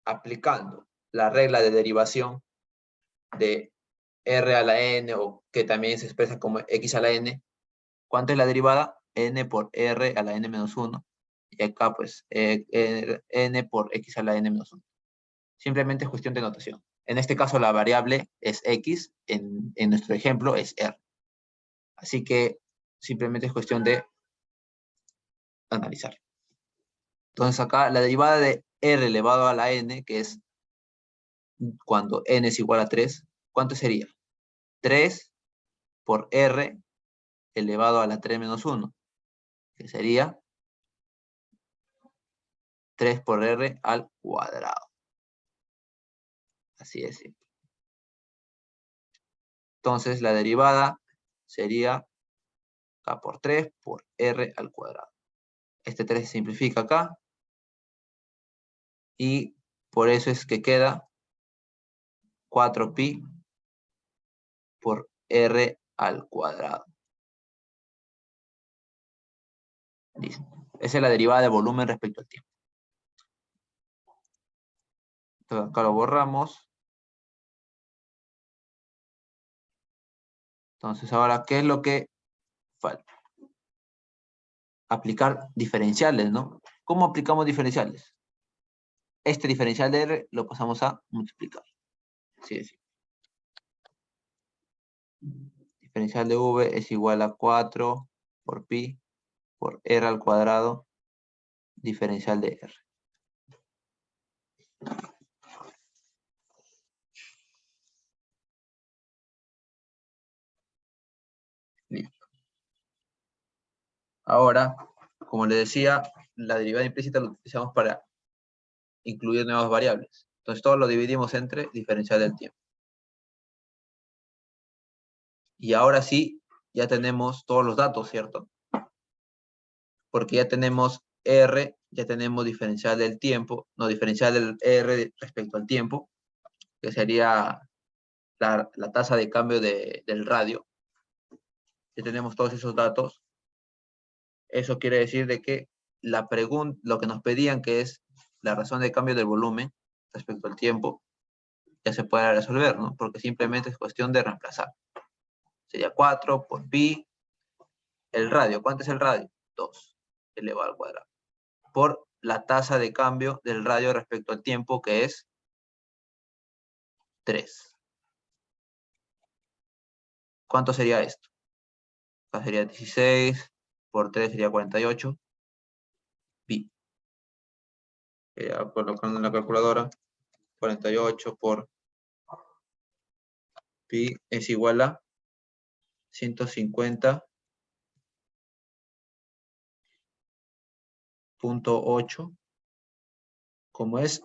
Aplicando la regla de derivación de R a la N, o que también se expresa como X a la N, ¿cuánto es la derivada? N por R a la N menos 1. Y acá pues N por X a la N menos 1. Simplemente es cuestión de notación. En este caso la variable es X, en nuestro ejemplo es R. Así que simplemente es cuestión de analizar. Entonces acá la derivada de r elevado a la n, que es cuando n es igual a 3, ¿cuánto sería? 3 por r elevado a la 3 menos 1, que sería 3 por r al cuadrado. Así es simple. Entonces la derivada sería k por 3 por r al cuadrado. Este 3 se simplifica acá. Y por eso es que queda 4pi por r al cuadrado. Listo. Esa es la derivada de volumen respecto al tiempo. Entonces acá lo borramos. Entonces ahora, ¿qué es lo que falta? Aplicar diferenciales, ¿no? ¿Cómo aplicamos diferenciales? Este diferencial de r lo pasamos a multiplicar. Así es. Diferencial de v es igual a 4 por pi por r al cuadrado, diferencial de r. Listo. Ahora, como les decía, la derivada implícita la utilizamos para incluir nuevas variables. Entonces todo lo dividimos entre diferencial del tiempo. Y ahora sí, ya tenemos todos los datos, ¿cierto? Porque ya tenemos R, ya tenemos diferencial del tiempo, no, diferencial del R respecto al tiempo, que sería la tasa de cambio del radio. Ya tenemos todos esos datos. Eso quiere decir de que la pregunta, lo que nos pedían, que es la razón de cambio del volumen respecto al tiempo, ya se puede resolver, ¿no? Porque simplemente es cuestión de reemplazar. Sería 4 por pi. El radio, ¿cuánto es el radio? 2 elevado al cuadrado. Por la tasa de cambio del radio respecto al tiempo, que es 3. ¿Cuánto sería esto? Acá sería 16, por 3 sería 48. Pi. Colocando en la calculadora, 48 por pi es igual a 150.8, como es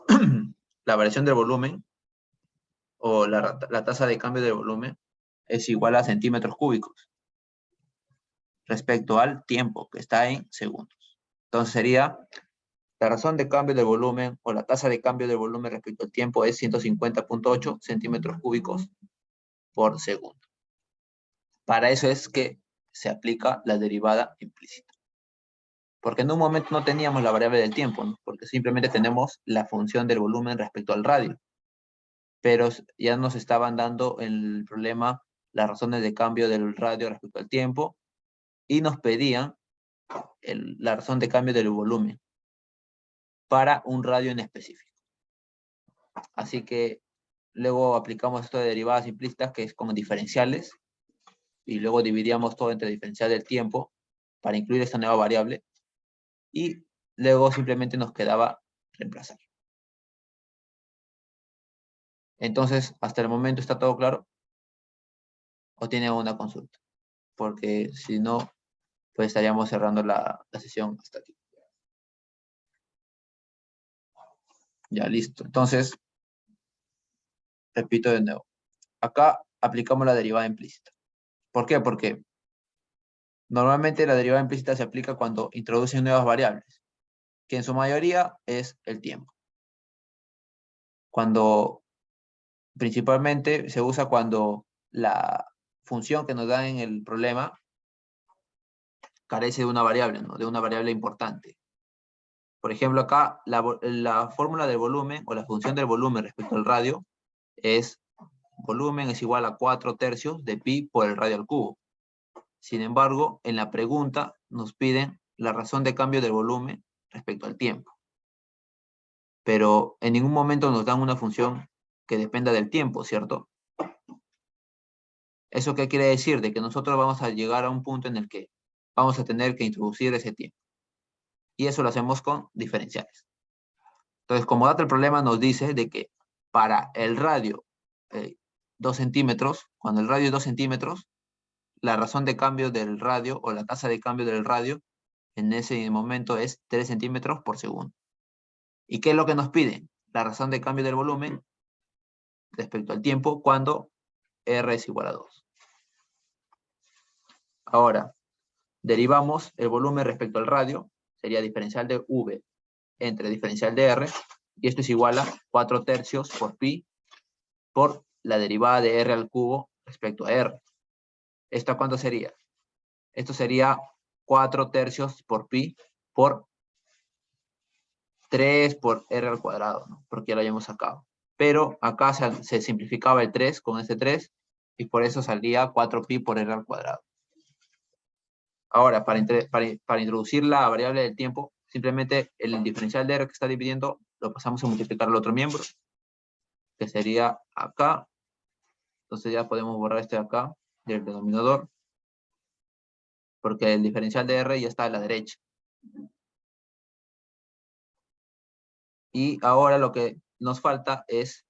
la variación del volumen, o la tasa de cambio del volumen, es igual a centímetros cúbicos respecto al tiempo, que está en segundos. Entonces sería, la razón de cambio del volumen, o la tasa de cambio del volumen respecto al tiempo, es 150.8 centímetros cúbicos por segundo. Para eso es que se aplica la derivada implícita. Porque en un momento no teníamos la variable del tiempo, ¿no? Porque simplemente tenemos la función del volumen respecto al radio. Pero ya nos estaban dando en el problema las razones de cambio del radio respecto al tiempo, y nos pedían la razón de cambio del volumen para un radio en específico. Así que luego aplicamos esto de derivadas implícitas, que es como diferenciales, y luego dividíamos todo entre diferencial del tiempo para incluir esta nueva variable, y luego simplemente nos quedaba reemplazar. Entonces, hasta el momento está todo claro, o tiene una consulta, porque si no, pues estaríamos cerrando la sesión hasta aquí. Ya, listo. Entonces, repito de nuevo. Acá aplicamos la derivada implícita. ¿Por qué? Porque normalmente la derivada implícita se aplica cuando introducen nuevas variables, que en su mayoría es el tiempo. Cuando principalmente se usa cuando la función que nos da en el problema carece de una variable, ¿no? De una variable importante. Por ejemplo, acá la fórmula del volumen, o la función del volumen respecto al radio, es volumen es igual a 4/3 de pi por el radio al cubo. Sin embargo, en la pregunta nos piden la razón de cambio del volumen respecto al tiempo. Pero en ningún momento nos dan una función que dependa del tiempo, ¿cierto? ¿Eso qué quiere decir? De que nosotros vamos a llegar a un punto en el que vamos a tener que introducir ese tiempo. Y eso lo hacemos con diferenciales. Entonces, como dato el problema nos dice de que para el radio 2 centímetros, cuando el radio es 2 centímetros, la razón de cambio del radio o la tasa de cambio del radio en ese momento es 3 centímetros por segundo. ¿Y qué es lo que nos piden? La razón de cambio del volumen respecto al tiempo cuando R es igual a 2. Ahora, derivamos el volumen respecto al radio, sería diferencial de V entre diferencial de R, y esto es igual a 4 tercios por pi por la derivada de R al cubo respecto a R. ¿Esto cuánto sería? Esto sería 4 tercios por pi por 3 por R al cuadrado, ¿no? Porque ya lo habíamos sacado. Pero acá se simplificaba el 3 con este 3 y por eso salía 4 pi por R al cuadrado. Ahora, para introducir la variable del tiempo, simplemente el diferencial de R que está dividiendo lo pasamos a multiplicar al otro miembro, que sería acá. Entonces ya podemos borrar este de acá, del denominador, porque el diferencial de R ya está a la derecha. Y ahora lo que nos falta es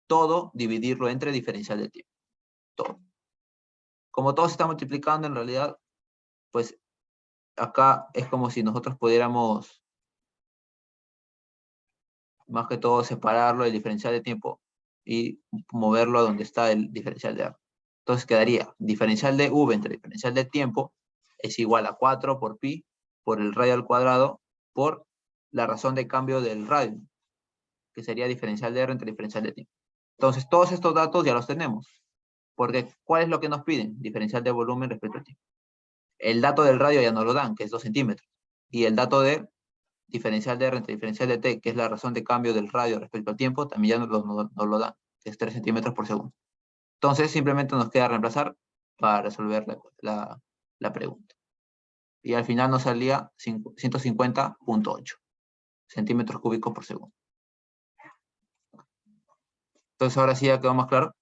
todo dividirlo entre diferencial de tiempo. Todo. Como todo se está multiplicando, en realidad, pues acá es como si nosotros pudiéramos, más que todo, separarlo del diferencial de tiempo y moverlo a donde está el diferencial de R. Entonces quedaría diferencial de V entre diferencial de tiempo es igual a 4 por pi por el radio al cuadrado por la razón de cambio del radio, que sería diferencial de R entre diferencial de tiempo. Entonces todos estos datos ya los tenemos. Porque, ¿cuál es lo que nos piden? Diferencial de volumen respecto al tiempo. El dato del radio ya nos lo dan, que es 2 centímetros. Y el dato de diferencial de R entre diferencial de T, que es la razón de cambio del radio respecto al tiempo, también ya nos lo dan, que es 3 centímetros por segundo. Entonces, simplemente nos queda reemplazar para resolver la pregunta. Y al final nos salía 150.8 centímetros cúbicos por segundo. Entonces, ahora sí ya quedó más claro.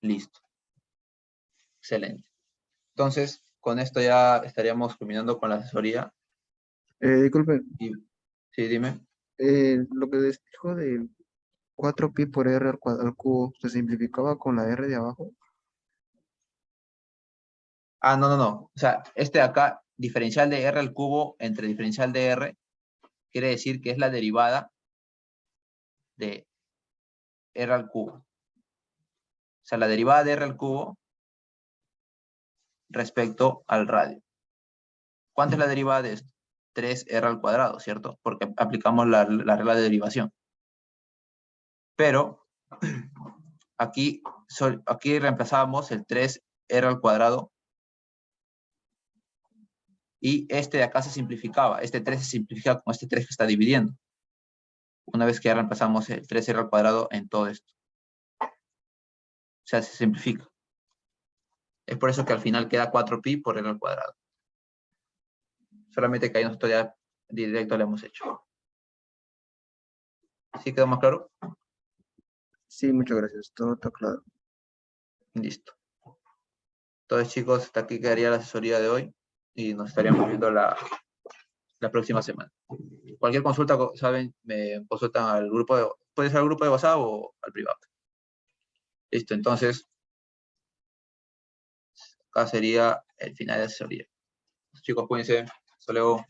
Listo. Excelente. Entonces, con esto ya estaríamos culminando con la asesoría.
Disculpe,
Sí, dime.
lo que dijo de 4 pi por R al cubo, ¿se simplificaba con la R de abajo?
Ah, no. O sea, este de acá, diferencial de R al cubo entre diferencial de R, quiere decir que es la derivada de R al cubo. O sea, la derivada de R al cubo respecto al radio. ¿Cuánto es la derivada de esto? 3R al cuadrado, ¿cierto? Porque aplicamos la regla de derivación. Pero aquí reemplazamos el 3R al cuadrado y este de acá se simplificaba. Este 3 se simplifica con este 3 que está dividiendo. Una vez que ya reemplazamos el 3R al cuadrado en todo esto. O sea, se simplifica. Es por eso que al final queda 4pi por R al cuadrado. Solamente que ahí nosotros ya directo le hemos hecho. ¿Sí quedó más claro?
Sí, muchas gracias, todo está claro.
Listo. Entonces, chicos, hasta aquí quedaría la asesoría de hoy y nos estaríamos viendo la próxima semana. Cualquier consulta, saben, me consultan al grupo puede ser al grupo de WhatsApp o al privado. Listo, entonces, acá sería el final de la asesoría. Chicos, cuídense. Hasta luego.